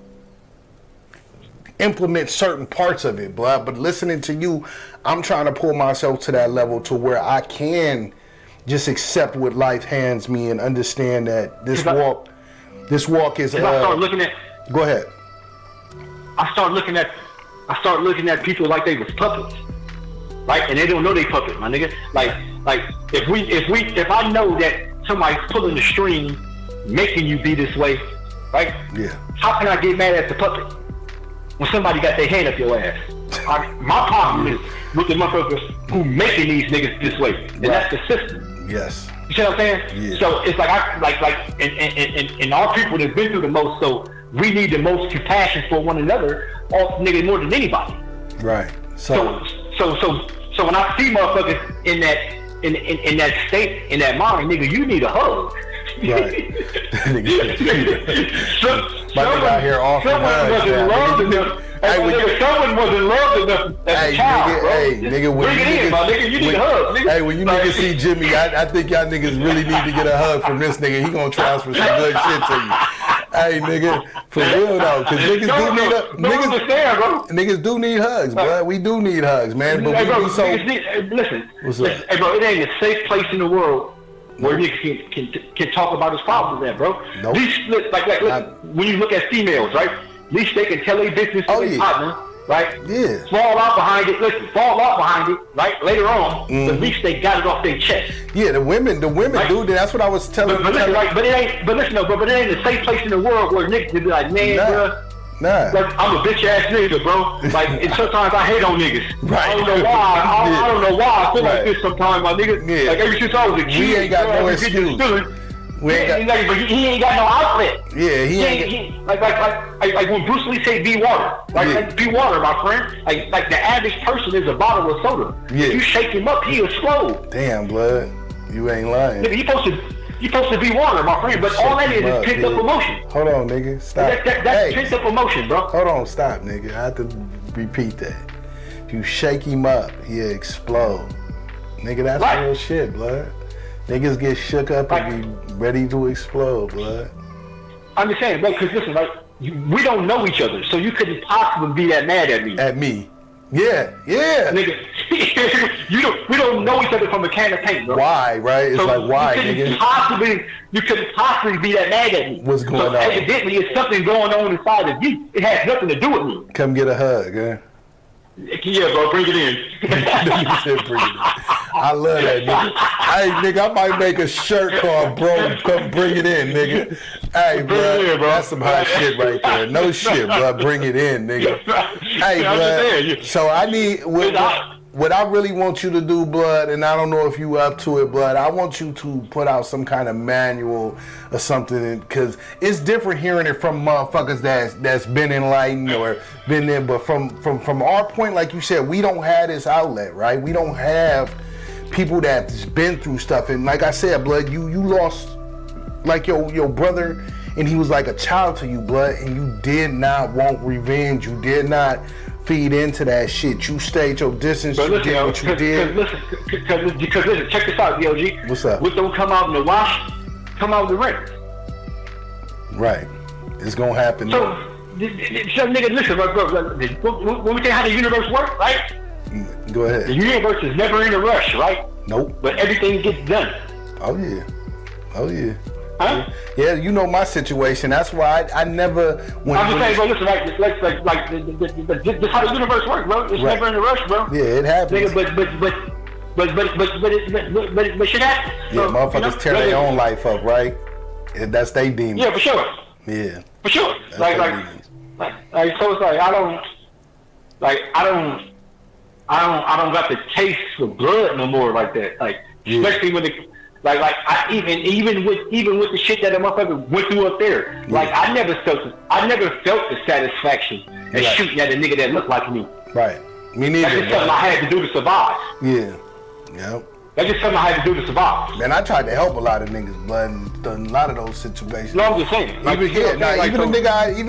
implement certain parts of it, blood. But listening to you, I'm trying to pull myself to that level to where I can just accept what life hands me and understand that this walk is. I start looking at. Go ahead. I start looking at people like they was puppets, right? And they don't know they puppets, my nigga. Like if I know that somebody's pulling the string, making you be this way, right? Yeah. How can I get mad at the puppet when somebody got their hand up your ass? My problem is with the motherfuckers who making these niggas this way, and that's the system. Yes. You see what I'm saying? Yeah. So it's like and our people that've been through the most, so we need the most compassion for one another, nigga, more than anybody. Right. So when I see motherfuckers in that state, in that mind, nigga, you need a hug. Right. Someone out here offering wasn't loved enough. Someone wasn't loved enough as a child, bro. Nigga, bring it in, my nigga. You need a hug, nigga. Hey, when you niggas see Jimmy, I think y'all niggas really need to get a hug from this nigga. He gonna transfer some good shit to you. Hey, nigga, for real though, because niggas do need hugs, bro. We do need hugs, man. But hey, we so. Listen, What's up? Hey, bro, it ain't a safe place in the world where niggas can talk about his problems at, bro. Nope. When you look at females, right? At least they can tell their business to their partner, right? Yeah. Fall out behind it, right? Later on, at least they got it off their chest. Yeah, the women right? Do. That's what I was telling. But it ain't a safe place in the world where niggas can be like, man, bro. Nah. Like, I'm a bitch ass nigga, bro. Like, and sometimes I hate on niggas. Right. I don't know why. I don't know why I feel like this sometimes, my nigga. Yeah. Like, ever since I was a kid, we ain't got no excuse. But he ain't got no outlet. Yeah, he ain't. Like when Bruce Lee say be water. Like be water, my friend. Like the average person is a bottle of soda. Yeah. If you shake him up, he'll explode. Damn, blood. You ain't lying. Nigga, you supposed to be water, my friend, but all that is pent up emotion. Hold on, nigga. Stop. That's pent up emotion, bro. Hold on, stop, nigga. I have to repeat that. If you shake him up, he'll explode. Nigga, that's real shit, blood. Niggas get shook up and be ready to explode, blood. I'm just saying, bro, because listen, we don't know each other, so you couldn't possibly be that mad at me. At me. Yeah. Nigga, we don't know each other from a can of paint, bro. Why, right? It's so like, why, nigga? You couldn't possibly be that mad at me. What's going on? Evidently, it's something going on inside of you. It has nothing to do with me. Come get a hug, huh? Yeah, bro, bring it in. You said bring it in. I love that, nigga. Hey, nigga, I might make a shirt called Bro, Come Bring It In, nigga. Hey, bro, that's some hot shit right there. No shit, bro. Bring it in, nigga. Hey, bro. So I need, what I really want you to do, blood, and I don't know if you up to it, blood, I want you to put out some kind of manual or something, because it's different hearing it from motherfuckers that's been enlightened or been there, but from our point, like you said, we don't have this outlet, right? We don't have people that's been through stuff, and like I said, blood, you lost like your brother, and he was like a child to you, blood, and you did not want revenge. You did not feed into that shit. You stayed your distance. But listen, did what you did. Because listen, check this out, DLG. What's up? What don't come out in the wash, come out in the ring. Right. It's gonna happen. So nigga, listen, bro, when we tell you how the universe works, right? Go ahead. The universe is never in a rush, right? Nope. But everything gets done. Oh yeah. Oh yeah. Huh? Yeah, you know my situation. That's why I never. I'm just saying, bro. Listen, like this how the universe works, bro. It's never in a rush, bro. Yeah, it happens. Nigga, but shit happens. Yeah, motherfuckers tear their own life up, right? And that's they demon. Yeah, for sure. Yeah. For sure. That's Like, so it's like I don't got the taste for blood no more like that. Like, especially when the. Like I even with the shit that a motherfucker went through up there, like I never felt the satisfaction of shooting at a nigga that looked like me. Right. Me neither. That's just something I had to do to survive. Yeah. Yep. That's just something I had to do to survive. Man, I tried to help a lot of niggas, but in a lot of those situations. No, I'm just saying. Like, even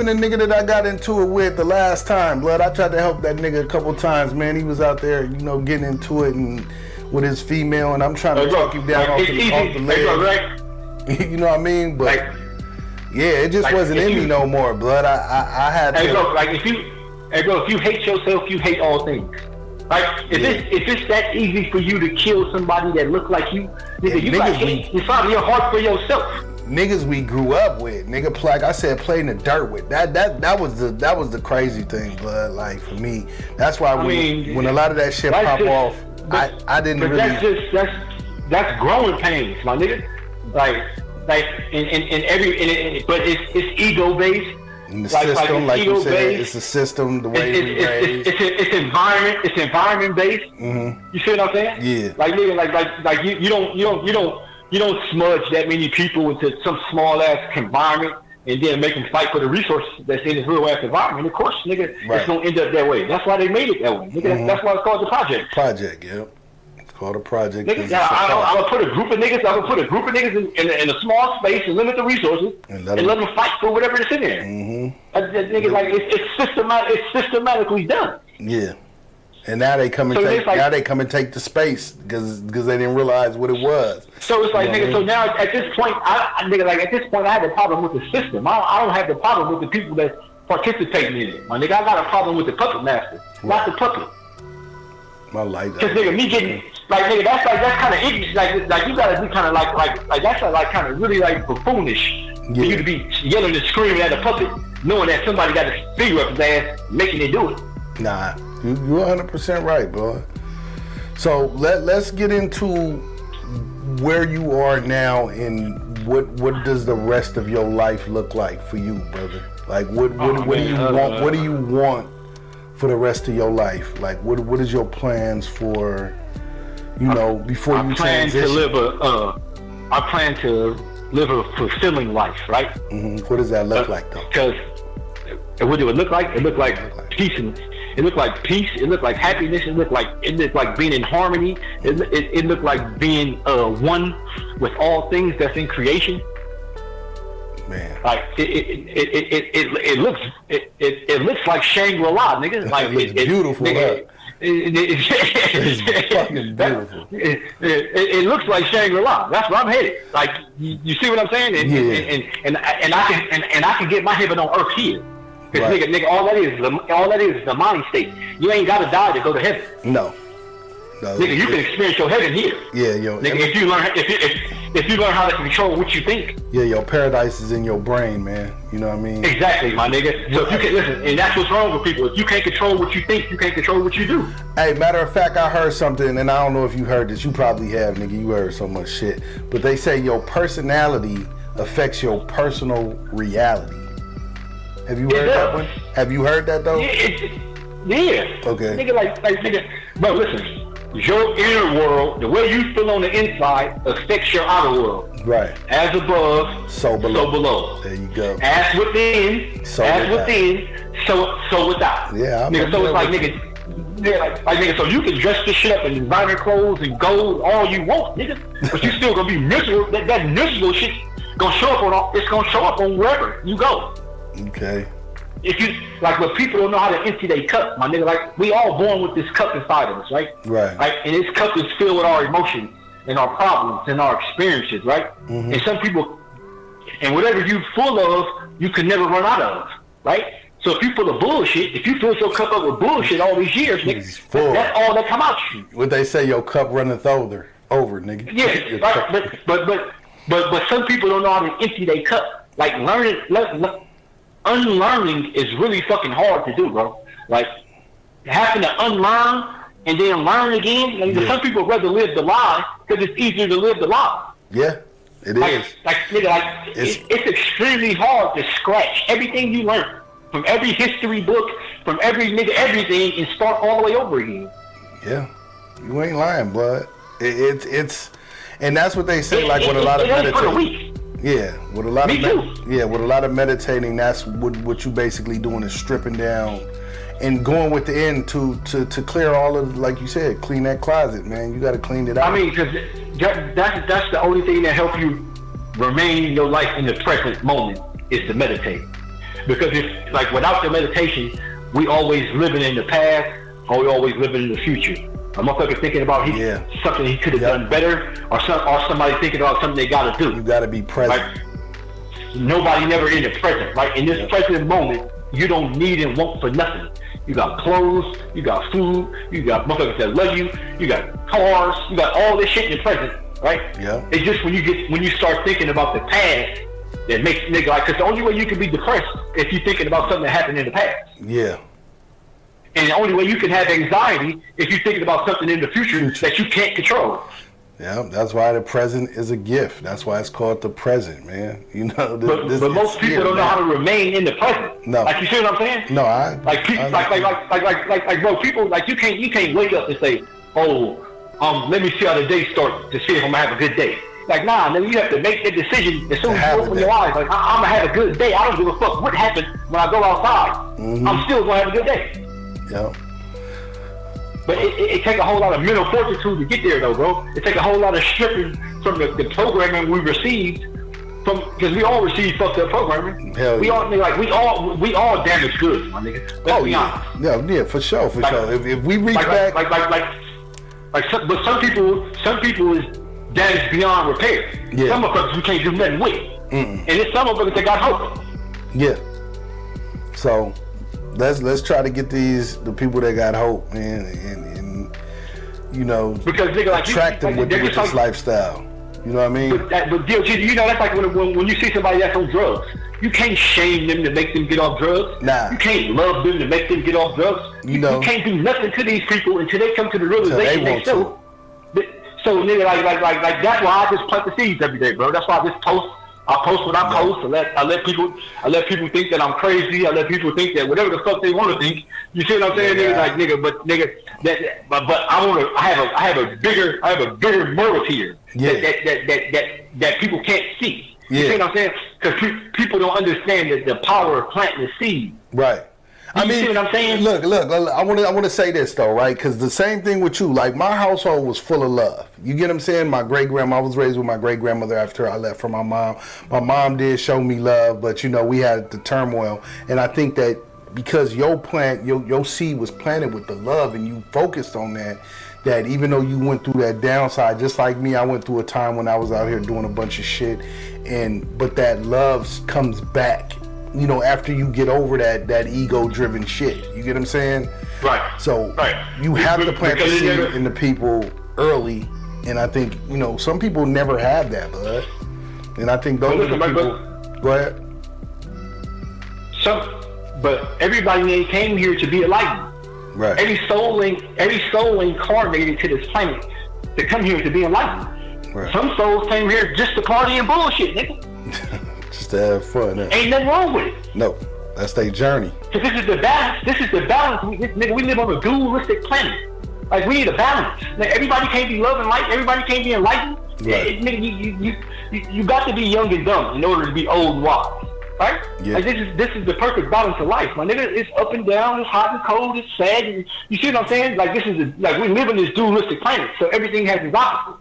the nigga that I got into it with the last time, blood, I tried to help that nigga a couple times, man. He was out there, getting into it and with his female, and I'm trying to talk you down off the leg. You know what I mean? But yeah, it just wasn't in me no more, blood. I had to. Bro, if you hate yourself, you hate all things. Like, if it's that easy for you to kill somebody that looks like you, nigga, you got hate inside of your heart for yourself. Niggas we grew up with, nigga, like I said, playing the dirt with. That was the crazy thing, blood. Like for me, that's why when a lot of that shit pop off. I didn't really. That's growing pains, my nigga. Like in every, but it's ego based. In the system, like you said, it's the system, the way we raised. It's environment based. Mm-hmm. You see what I'm saying? Yeah. Like nigga, like you don't smudge that many people into some small ass environment and then make them fight for the resources that's in this real ass environment. Of course, nigga, it's gonna end up that way. That's why they made it that way. Nigga, that's why it's called the project. Project, yeah. It's called a project. Nigga, I'm gonna put a group of niggas in a small space and limit the resources and let them fight for whatever is in there. Mm-hmm. Nigga, like it's systematically done. Yeah. And now they come and take the space because they didn't realize what it was. So it's like, nigga. So now at this point, I have a problem with the system. I don't have the problem with the people that participating in it. My nigga, I got a problem with the puppet master, not the puppet. I like that. Because nigga, me getting like nigga, that's kind of ignorant. Like you gotta be kind of like that's like kind of really like buffoonish for you to be yelling and screaming at a puppet, knowing that somebody got a finger up his ass making it do it. Nah, you're 100% right, bro. So let's get into where you are now and what does the rest of your life look like for you, brother? Like what do you want? What do you want for the rest of your life? Like what is your plans for, before you transition? I plan to live a fulfilling life, right? Mm-hmm. What does that look like, though? Because what do it look like? It looked like peace. It looked like peace. It looked like happiness. It looked like being in harmony. It looked like being one with all things that's in creation. Man, like it looks like Shangri-La, nigga. Like it looks beautiful. Nigga, it's fucking beautiful. It looks like Shangri-La. That's where I'm headed. Like you see what I'm saying? And I can get my heaven on earth here. Because right. nigga, all that is the mind state. You ain't gotta die to go to heaven. No. Nigga, you can experience your heaven here. Yeah, yo. Nigga, if you learn how to control what you think. Yeah, your paradise is in your brain, man. You know what I mean? Exactly, my nigga. So if you can listen, and that's what's wrong with people. If you can't control what you think, you can't control what you do. Hey, matter of fact, I heard something, and I don't know if you heard this. You probably have, nigga. You heard so much shit. But they say your personality affects your personal reality. Have you heard that one? Have you heard that though? Yeah. Okay. Nigga, like nigga. Bro, listen. Your inner world, the way you feel on the inside, affects your outer world. Right. As above, So below. so below. There you go. As within, So as without. within, so without. Yeah, I'm nigga. So it's like with nigga. Yeah, like nigga. So you can dress this shit up in designer clothes and gold all you want, nigga, but you still gonna be miserable. That miserable shit gonna show up on. It's gonna show up on wherever you go. Okay. If you like, but people don't know how to empty their cup, my nigga. Like we all born with this cup inside of us, right? Right. Like, and this cup is filled with our emotions and our problems and our experiences, right? Mm-hmm. And some people, and whatever you full of, you can never run out of, right? So if you full of bullshit, if you fill your cup up with bullshit all these years, It's nigga, full. that's all that come out you. What they say, your cup runneth over, nigga. Yeah, Your right. cup- But some people don't know how to empty their cup. Like unlearning is really fucking hard to do, bro. Like having to unlearn and then learn again. Like, Yeah. some people rather live the lie because it's easier to live the lie. Yeah, it Like, is. nigga, it's extremely hard to scratch everything you learned from every history book, from every nigga, everything, and start all the way over again. Yeah, you ain't lying, blood. It's, and that's what they say. Like with a lot of it ain't for the meditating. weak. Yeah, with a lot Me of too. with a lot of meditating, that's what you basically doing is stripping down and going with the end to clear all of, like you said, clean that closet, man. You got to clean it out. I mean, because that's the only thing that helps you remain your life in the present moment is to meditate. Because if, like, without the meditation, we always living in the past or we always living in the future. A motherfucker thinking about something he could have done better, or somebody thinking about something they got to do. You got to be present. Like, nobody never in the present. Like, in this present moment, you don't need and want for nothing. You got clothes, you got food, you got motherfuckers that love you, you got cars, you got all this shit in the present, right? Yeah. It's just when you start thinking about the past that makes nigga like, because the only way you can be depressed if you're thinking about something that happened in the past. Yeah. And the only way you can have anxiety if you're thinking about something in the future that you can't control. Yeah, that's why the present is a gift. That's why it's called the present, man. You know, But most people don't know how to remain in the present. No. Like, you see what I'm saying? No, like bro, people, like, you can't wake up and say, oh, let me see how the day starts to see if I'm gonna have a good day. Like, nah, nigga, you have to make that decision as soon as you open your eyes. Like, I'm gonna have a good day. I don't give a fuck what happens when I go outside. Mm-hmm. I'm still gonna have a good day. Yeah. But it takes a whole lot of mental fortitude to get there, though, bro. It takes a whole lot of stripping from the programming we received, because we all receive fucked up programming. Hell we yeah. all, nigga, we all damaged goods, my nigga. Let's be honest. Yeah, for sure, Like, sure. If we reach back, but some people is damaged beyond repair. Yeah. Some of us we can't do nothing with, and it's some of us that got hope. yeah. So let's try to get the people that got hope, man, and you know, Because nigga, like, attract them with they're this just lifestyle. You know what I mean? But DLG, you know, that's like when you see somebody that's on drugs. You can't shame them to make them get off drugs. Nah. You can't love them to make them get off drugs. You know. You can't do nothing to these people until they come to the realization want themselves. So nigga, like that's why I just plant the seeds every day, bro. That's why I just post. I post what I post. I let people think that I'm crazy. I let people think that whatever the fuck they want to think. You see what I'm saying, Yeah. But I have a bigger motive here. Yeah. That people can't see. Yeah. You see what I'm saying? Because people don't understand the power of planting the seed. Right. I You mean, see what I'm saying? Look. I want to say this though, right? Because the same thing with you. Like, my household was full of love. You get what I'm saying? My great grandma. I was raised with my great grandmother after I left from my mom. My mom did show me love, but you know, we had the turmoil, and I think that because your seed was planted with the love, and you focused on that. That even though you went through that downside, just like me, I went through a time when I was out here doing a bunch of shit, but that love comes back. You know, after you get over that ego-driven shit. You get what I'm saying? Right. So you have to plant the seed in the people early, and I think, you know, some people never have that, bud. And I think those are the people. Go ahead. But everybody ain't came here to be enlightened. Right. Every soul incarnated to this planet to come here to be enlightened. Right. Some souls came here just to party and bullshit, nigga. Just to have fun. Huh? Ain't nothing wrong with it. No. That's their journey. Because this is the balance. This is the balance. We live on a dualistic planet. Like, we need a balance. Like, everybody can't be love and light. Everybody can't be enlightened. Right. You got to be young and dumb in order to be old and wise. Right? Yeah. Like, this is the perfect balance of life, my nigga. It's up and down. It's hot and cold. It's sad. And, you see what I'm saying? Like, we live in this dualistic planet, so everything has its opposite.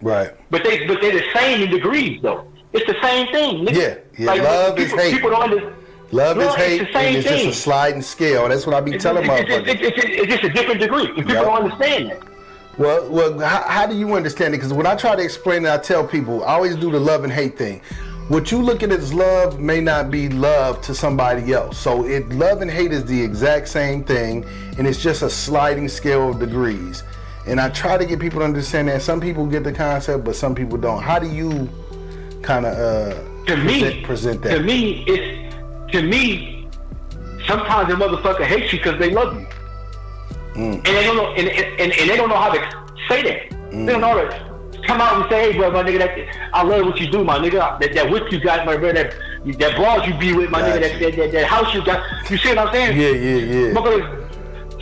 Right. But they're the same in degrees, though. It's the same thing, nigga. Yeah. Like, Love is hate. People don't understand. Love is hate, it's the same and it's thing. just a sliding scale. That's what I be telling motherfuckers. It's just a different degree. And people don't understand that. Well, how do you understand it? Because when I try to explain it, I tell people, I always do the love and hate thing. What you look at as love may not be love to somebody else. So love and hate is the exact same thing, and it's just a sliding scale of degrees. And I try to get people to understand that. Some people get the concept, but some people don't. How do you kind of present that? To me, sometimes a motherfucker hates you because they love you, and they don't know, and they don't know how to say that. They don't know how to come out and say, "Hey, bro, my nigga, I love what you do, my nigga. That whip you got, my brother, that broad you be with, my nigga, that house you got." You see what I'm saying? Yeah.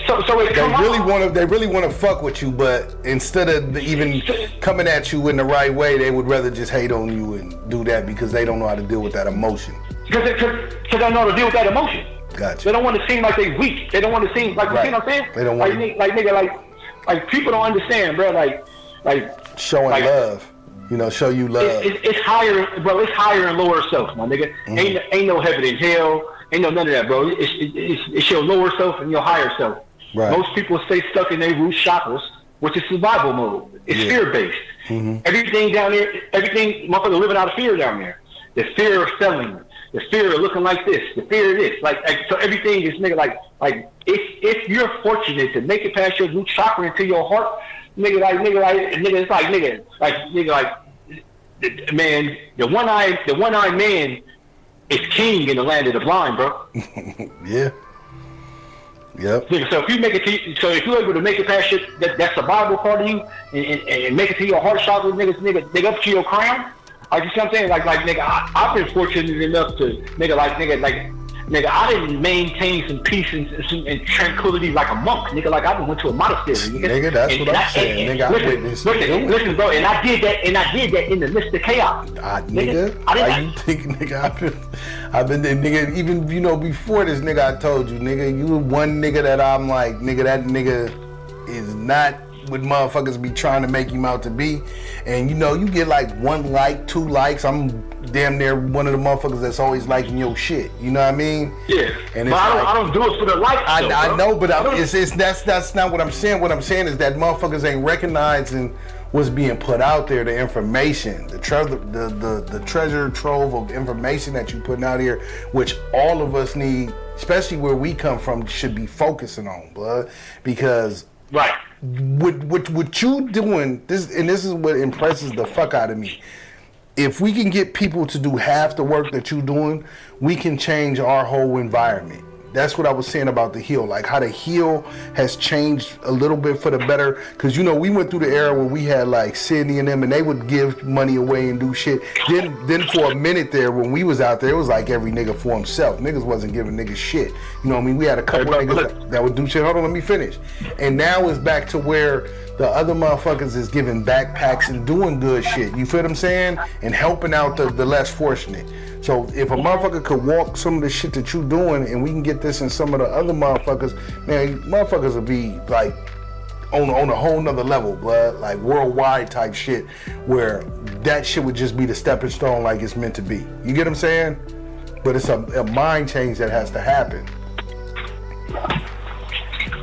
So they really want to fuck with you, but instead of even coming at you in the right way, they would rather just hate on you and do that because they don't know how to deal with that emotion. Because they don't know how to deal with that emotion. Gotcha. They don't want to seem like they weak. They don't want to seem like, you see what I'm saying? They don't want like people don't understand, bro. Like showing love. Show you love. It's higher, bro. It's higher and lower self, my nigga. Ain't no heaven in hell. Ain't no none of that, bro. It's your lower self and your higher self. Right. Most people stay stuck in their root chakras, which is survival mode. It's fear-based. Everything down there, motherfucker living out of fear down there. The fear of selling, the fear of looking like this, the fear of this. Like so everything is, nigga, like if you're fortunate to make it past your root chakra into your heart, nigga, man, the one-eyed man is king in the land of the blind, bro. Yeah. Yep. So if you're able to make it past that survival part of you and make it to your heart chakra, nigga, up to your crown. Like, you see what I'm saying? Like, nigga, I've been fortunate enough to, nigga, I didn't maintain some peace and tranquility like a monk, nigga. Like, I went to a monastery. Nigga, that's what I'm saying. Nigga, I witnessed. Listen, bro, and I did that in the midst of chaos. Nigga, how you think, nigga? I've been there, nigga. Even before this, nigga, I told you, nigga, you were one nigga that I'm like, nigga, that nigga is not what motherfuckers be trying to make him out to be. And you get like 1 like, 2 likes. I'm damn near one of the motherfuckers that's always liking your shit. You know what I mean? Yeah. And but I don't do it for the likes. I know, but that's not what I'm saying. What I'm saying is that motherfuckers ain't recognizing what's being put out there, the information, the treasure trove of information that you putting out here, which all of us need, especially where we come from, should be focusing on, blood, because right. What you doing, this is what impresses the fuck out of me. If we can get people to do half the work that you're doing, we can change our whole environment. That's what I was saying about the Hill, like how the Hill has changed a little bit for the better. Because we went through the era where we had like Sydney and them, and they would give money away and do shit. Then for a minute there, when we was out there, it was like every nigga for himself. Niggas wasn't giving niggas shit. You know what I mean? We had a couple niggas that would do shit. Hold on, let me finish. And now it's back to where the other motherfuckers is giving backpacks and doing good shit. You feel what I'm saying? And helping out the less fortunate. So if a motherfucker could walk some of the shit that you doing, and we can get this in some of the other motherfuckers, man, motherfuckers will be like on a whole nother level, blood, like worldwide type shit, where that shit would just be the stepping stone like it's meant to be. You get what I'm saying? But it's a mind change that has to happen.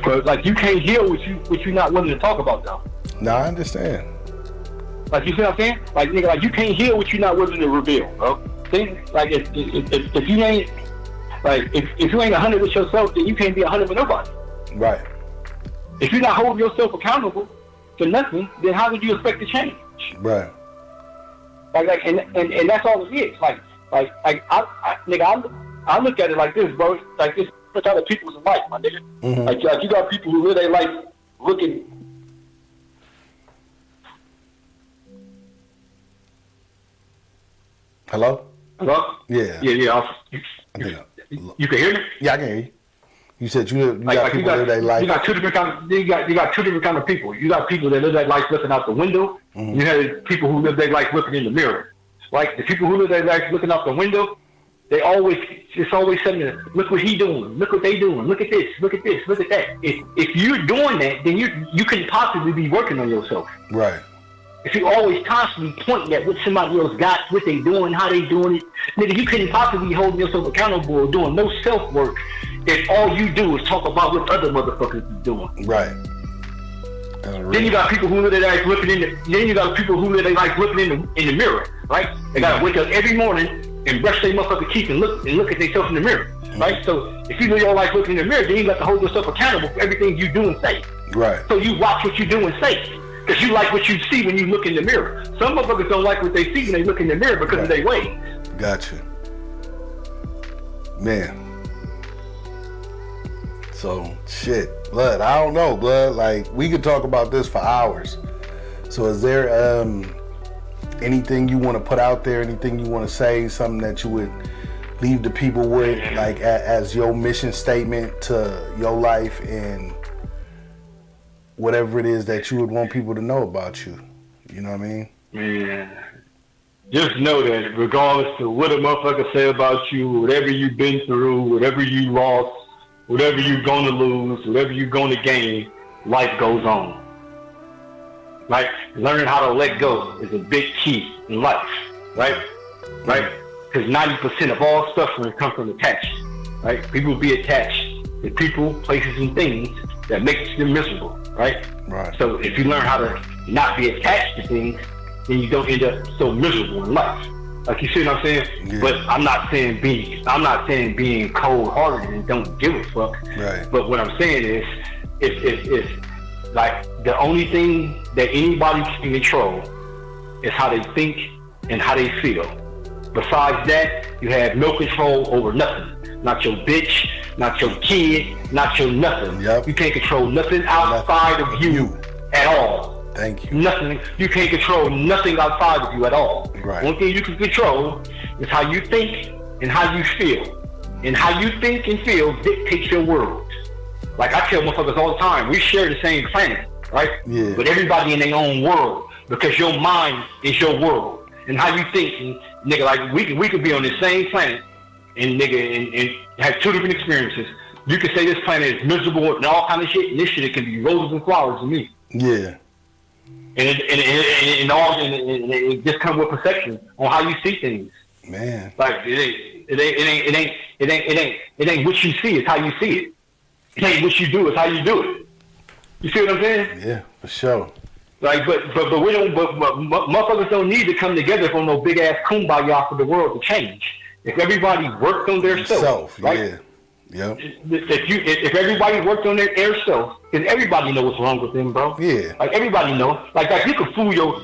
But like, you can't heal what you're not willing to talk about, though. Nah, I understand. Like, you see what I'm saying? Like, nigga, like, you can't heal what you're not willing to reveal, bro. See? Like, if you ain't, like, if you ain't 100 with yourself, then you can't be 100 with nobody. Right. If you're not holding yourself accountable for nothing, then how would you expect to change? Right. Like, and that's all it is. Like, I look at it like this, bro. Like, this other people's life, my nigga. Mm-hmm. Like, you got people who live their life looking. Hello? Hello? Yeah. Yeah. You can hear me? Yeah, I can hear you. You said you got people that live their life. You got two different kind of people. You got people that live their life looking out the window. You have people who live their life looking in the mirror. Like the people who live their life looking out the window, it's always something. Look what he doing. Look what they doing. Look at this. Look at this. Look at that. If you're doing that, then you couldn't possibly be working on yourself. Right. If you always constantly pointing at what somebody else got, what they doing, how they doing it, nigga, you couldn't possibly be holding yourself accountable or doing no self work if all you do is talk about what other motherfuckers is doing. Right. Then you got people who live their life looking in the mirror, right? They gotta wake up every morning and brush their motherfucking teeth and look at themselves in the mirror, right? So if you live your life looking in the mirror, then you got to hold yourself accountable for everything you do and say. Right. So you watch what you do and say, because you like what you see when you look in the mirror. Some motherfuckers don't like what they see when they look in the mirror because of their ways. Gotcha. Man. So shit, blood. I don't know, blood. Like we could talk about this for hours. So is there anything you want to put out there? Anything you want to say? Something that you would leave the people with, like as your mission statement to your life and whatever it is that you would want people to know about you. You know what I mean? Man, just know that regardless of what a motherfucker say about you, whatever you've been through, whatever you lost, whatever you're gonna lose, whatever you're gonna gain, life goes on. Like learning how to let go is a big key in life, right? Right? Because 90% of all suffering comes from attachment, right? People be attached to people, places, and things that makes them miserable, right? Right. So if you learn how to not be attached to things, then you don't end up so miserable in life. Like you see what I'm saying? Yeah. But I'm not saying being cold-hearted and don't give a fuck. Right. But what I'm saying is, if like the only thing that anybody can control is how they think and how they feel. Besides that, you have no control over nothing. Not your bitch, not your kid, not your nothing. Yep. You can't control nothing outside of you at all. Thank you. Nothing. You can't control nothing outside of you at all. Right. One thing you can control is how you think and how you feel. And how you think and feel dictates your world. Like I tell motherfuckers all the time, we share the same planet, right? Yeah. But everybody in their own world, because your mind is your world. And how you think, and, nigga, like we could be on the same planet and nigga and have two different experiences. You could say this planet is miserable and all kind of shit, and this shit it can be roses and flowers to me. Yeah. And it just comes with perception on how you see things. Man. Like it ain't what you see, it's how you see it. It ain't what you do, it's how you do it. You see what I'm saying? Yeah, for sure. Like, but we don't. But motherfuckers don't need to come together for no big ass kumbaya for the world to change. If everybody worked on their self, right? Yeah. Yep. If everybody worked on their self, because everybody know what's wrong with them, bro. Yeah. Like everybody know. Like you can fool your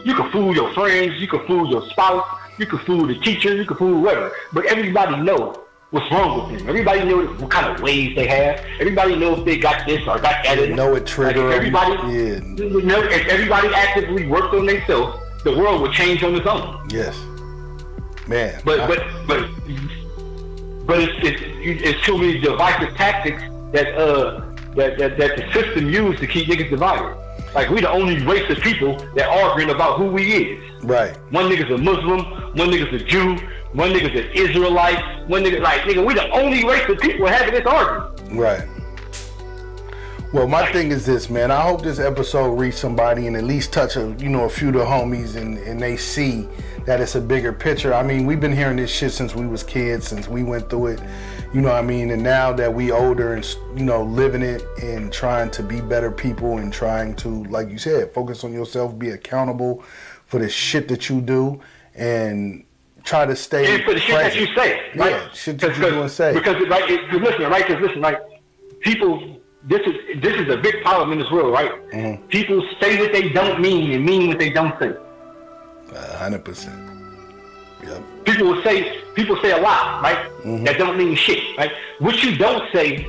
friends, you can fool your spouse, you can fool the teacher, you can fool whoever. But everybody know what's wrong with them. Everybody know what kind of ways they have. Everybody knows if they got this or got that. Know it trigger. Like if everybody actively worked on themselves, the world would change on its own. Yes. Man. But it's too many divisive tactics that the system used to keep niggas divided. Like we the only race of people that arguing about who we is. Right. One nigga's a Muslim, one nigga's a Jew, one nigga's an Israelite, one nigga we the only race of people having this argument. Right. Well, my thing is this, man. I hope this episode reach somebody and at least touch a few of the homies and they see that it's a bigger picture. I mean, we've been hearing this shit since we was kids, since we went through it. You know what I mean? And now that we older and, living it and trying to be better people and trying to, like you said, focus on yourself, be accountable for the shit that you do and try to stay and for the shit that you say. Right? Yeah, shit that you do and say. Because, listen, people, this is a big problem in this world, right? Mm-hmm. People say what they don't mean and mean what they don't say. 100%. Yep. People say a lot, right? Mm-hmm. That don't mean shit, right? What you don't say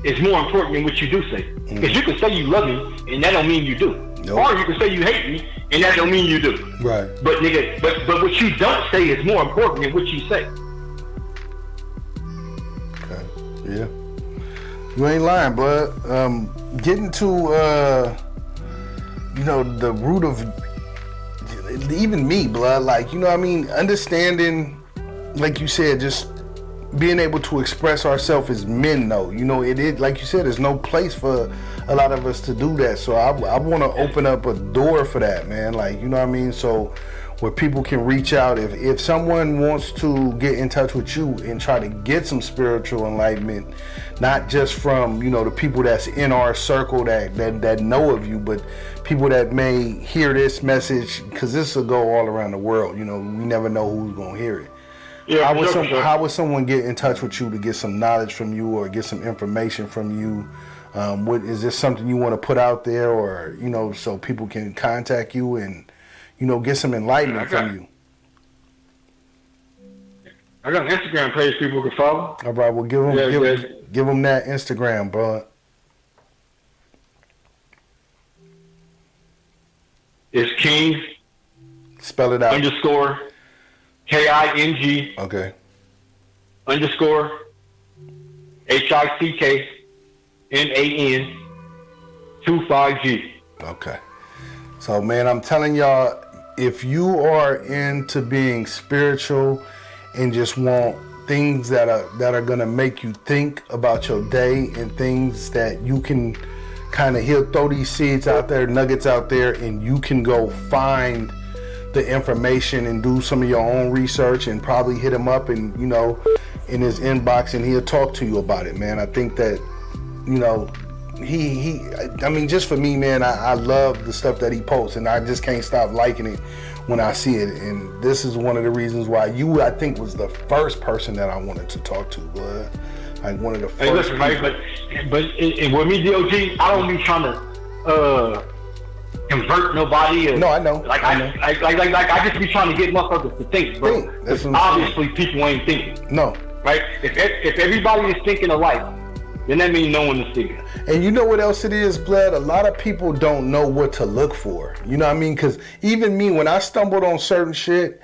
is more important than what you do say. Because you can say you love me, and that don't mean you do. Nope. Or you can say you hate me, and that don't mean you do. Right. But nigga, but what you don't say is more important than what you say. Okay. Yeah. You ain't lying, blood. Getting to, the root of even me, blood. Like, you know what I mean? Understanding, like you said, just being able to express ourselves as men, though. You know, it like you said, there's no place for a lot of us to do that. So I want to open up a door for that, man. Like, you know what I mean? So where people can reach out. If someone wants to get in touch with you and try to get some spiritual enlightenment, not just from, the people that's in our circle that know of you, but people that may hear this message, because this will go all around the world. We never know who's going to hear it. Yeah, How would someone get in touch with you to get some knowledge from you or get some information from you? Is this something you want to put out there, or so people can contact you and get some enlightenment from you? I got an Instagram page people can follow. All right, well, give them that Instagram, bro. It's King. Spell it out. _ KING. Okay. _ HICKNAN 25G. Okay. So, man, I'm telling y'all, if you are into being spiritual and just want things that are gonna make you think about your day and things that you can he'll throw these seeds out there, nuggets out there, and you can go find the information and do some of your own research and probably hit him up and in his inbox, and he'll talk to you about it, man. I think that just for me, man, I love the stuff that he posts, and I just can't stop liking it when I see it. And this is one of the reasons why you, I think, was the first person that I wanted to talk to, blood. Like one of the first. Hey, listen, right, but with me, DOG, I don't be trying to convert nobody. No, I know. I just be trying to get motherfuckers to think, bro. Because obviously people ain't thinking. No. Right? If everybody is thinking alike, then that means no one is thinking. And you know what else it is, blood? A lot of people don't know what to look for. You know what I mean? Because even me, when I stumbled on certain shit,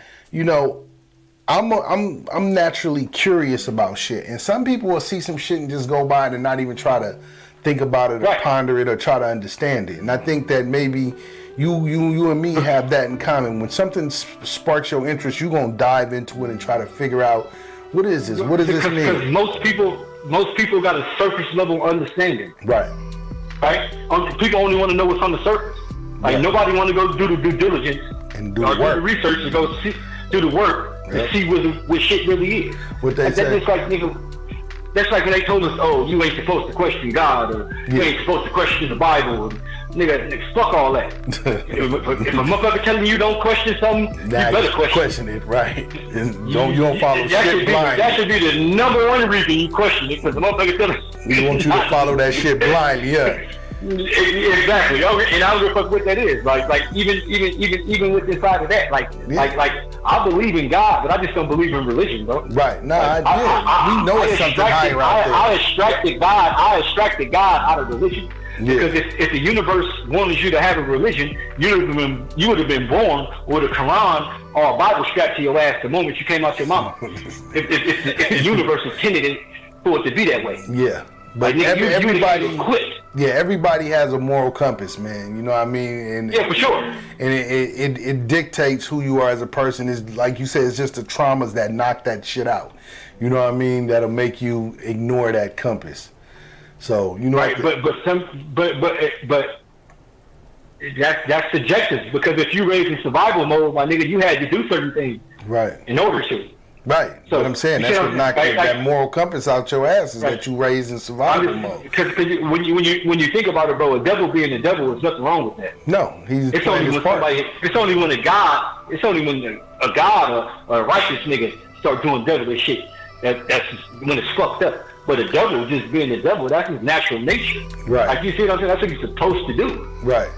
I'm naturally curious about shit. And some people will see some shit and just go by it and not even try to think about it or ponder it or try to understand it. And I think that maybe you and me have that in common. When something sparks your interest, you're going to dive into it and try to figure out, what is this? What does this mean? Because most people got a surface level understanding. Right. People only want to know what's on the surface. Like nobody want to go do the due diligence and do the work. Do the research and go do the work to see what shit really is. What they say. That's like, nigga, that's like when they told us, oh, you ain't supposed to question God, or you ain't supposed to question the Bible. Nigga, fuck all that. if a motherfucker telling you don't question something, you better question it, right? And you don't follow shit blind. That should be the number one reason you question it, because the motherfucker telling we want you to follow that shit blindly, yeah. Exactly. And I don't give a fuck what that is. Like even with this side of that, like I believe in God, but I just don't believe in religion, bro. Right. No, we know it's something higher out there. I extracted God out of religion. Yeah. Because if the universe wanted you to have a religion, you would have been born with a Quran or a Bible strapped to your ass the moment you came out your mama. if the universe intended for it to be that way. Yeah. But everybody has a moral compass, man. You know what I mean? And, yeah, for sure. And it dictates who you are as a person. Is like you said, it's just the traumas that knock that shit out. You know what I mean? That'll make you ignore that compass. So right, but that's subjective, because if you raised in survival mode, my nigga, you had to do certain things in order to. Right. So what I'm saying, that's what knocked that moral compass out your ass, is that you raised in survival mode. Because when you think about it, bro, a devil being a devil, there's nothing wrong with that. No, it's only when a god or a righteous nigga start doing devilish shit that's when it's fucked up. But a devil just being a devil, that's his natural nature. Right. Like, you see what I'm saying? That's what you're supposed to do. Right.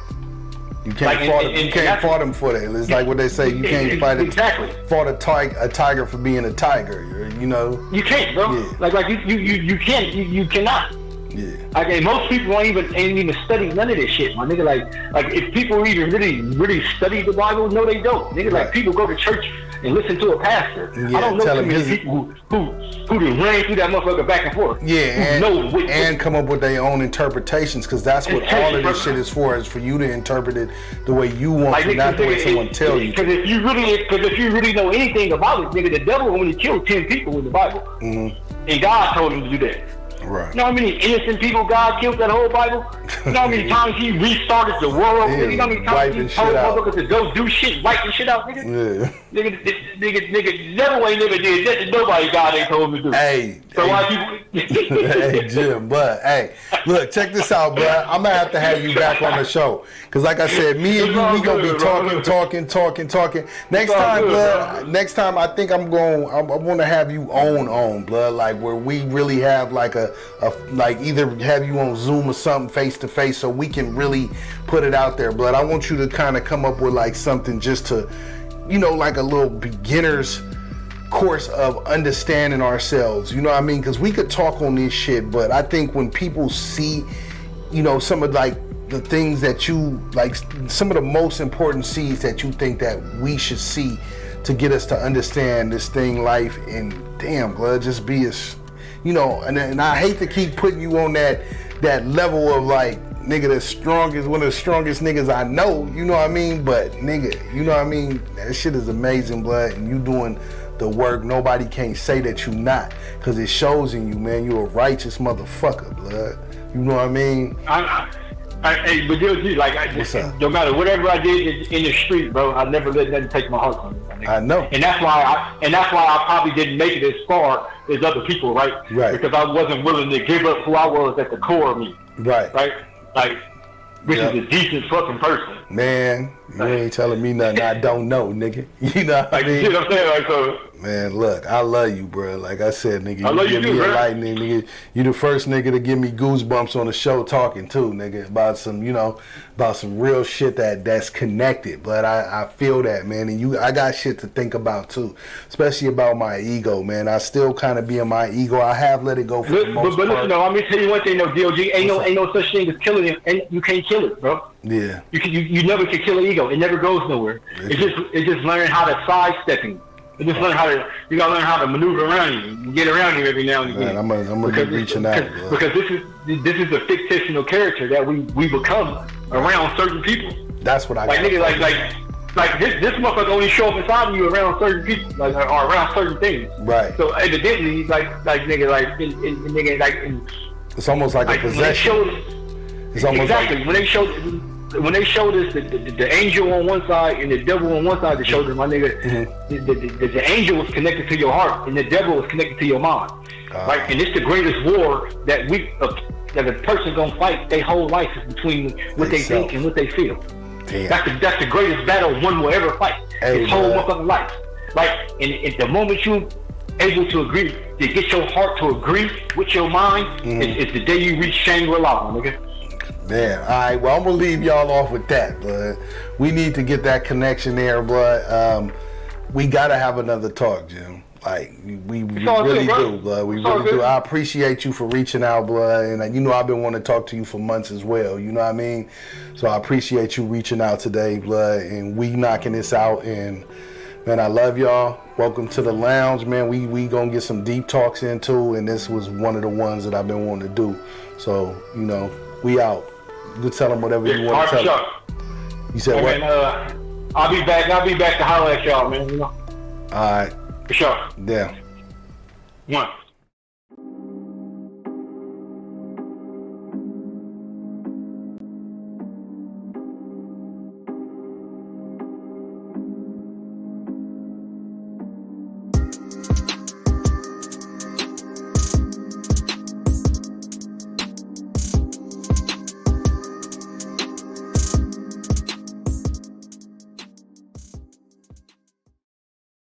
You can't fault him for that. It's like what they say. You can't fault a tiger for being a tiger. You know. You can't, bro. Yeah. Like you can't. You cannot. Yeah. Like, most people ain't even study none of this shit, my nigga. Like if people even really study the Bible, no, they don't. Nigga, like, people go to church and listen to a pastor. Yeah, I don't know tell too him many his- people who done ran through that motherfucker back and forth. Yeah, Who know and come up with their own interpretations, because that's what all of this shit is for you to interpret it the way you want like, to, not the way someone tell you. Because if you really know anything about it, nigga, the devil only killed 10 people in the Bible, and God told him to do that. Right. You know how many innocent people God killed that whole Bible? You know how many times he restarted the world? Yeah, You know how many times he wiping told shit out. motherfuckers to go do shit, wiping shit out, nigga? Yeah. Nigga, devil ain't never did that to nobody God ain't told him to do. Hey, So hey, why people... hey, Jim, but hey, look, check this out, bro. I'm gonna have to have you back on the show, cause like I said, me and you, we gonna be talking. Next time, blood. Next time, I think I want to have you on, blood, like where we really have like a like either have you on Zoom or something face to face, so we can really put it out there, blood. I want you to kind of come up with like something just to, you know, like a little beginner's course of understanding ourselves, you know what I mean? Because we could talk on this shit, but I think when people see, you know, some of like the things that you like, some of the most important seeds that you think that we should see to get us to understand this thing, life, and damn, blood, just be as, you know, and I hate to keep putting you on that level of like, nigga, one of the strongest niggas I know, you know what I mean? But nigga, you know what I mean? That shit is amazing, blood, and you doing the work. Nobody can't say that you not, because it shows in you, man. You a righteous motherfucker, blood. You know what I mean? Hey, but dude, like, What's up? no matter whatever I did in the street, bro, I never let nothing take my heart from me. I know. And that's why I probably didn't make it as far as other people, right? Right. Because I wasn't willing to give up who I was at the core of me, Right. right? Like, which Yep. is a decent fucking person. Man, you ain't telling me nothing I don't know, nigga. You know what I Like, mean? you know what I'm saying? Like, so, Man, look, I love you, bro. Like I said, nigga, I love you give too, me bro. enlightening, nigga. You the first nigga to give me goosebumps on the show talking too, nigga, about some, you know, about some real shit that's connected. But I feel that, man, and I got shit to think about too, especially about my ego, man. I still kind of be in my ego. I have let it go for the most but part. listen, though, I'm gonna tell you one thing, though, DOG, ain't no such thing as killing it, and you can't kill it, bro. Yeah, You never can kill an ego. It never goes nowhere. It's just learning how to sidestep you. You gotta learn how to maneuver around you and get around you every now and again. man, I'm gonna be reaching out, bro. Because this is a fictional character that we become around certain people. That's what I Like got. nigga, like this motherfucker only show up inside of you around certain people, like or around certain things. Right. So evidently, It's almost like a possession. It's almost exactly like when they showed us the angel on one side and the devil on one side, they showed us, my nigga, the angel was connected to your heart and the devil was connected to your mind. Right, and it's the greatest war that a person gonna fight their whole life is between what they think and what they feel. damn. That's the greatest battle one will ever fight. Hey, His whole man. motherfucking life. Like, and the moment you able to agree, to get your heart to agree with your mind, is the day you reach Shangri-La, my nigga. Man, all right. Well, I'm gonna leave y'all off with that, blood. We need to get that connection there, blood. We gotta have another talk, Jim. Like we all really good, bro. do, blood. We It's all really do. good. I appreciate you for reaching out, blood, and you know I've been wanting to talk to you for months as well. You know what I mean? So I appreciate you reaching out today, blood, and we knocking this out. And man, I love y'all. Welcome to the lounge, man. We gonna get some deep talks into, and this was one of the ones that I've been wanting to do. So you know, we out. You can tell them whatever you want to tell them. You said what? Man, I'll be back to holler at y'all, man. You know, All right. for sure. Yeah. One.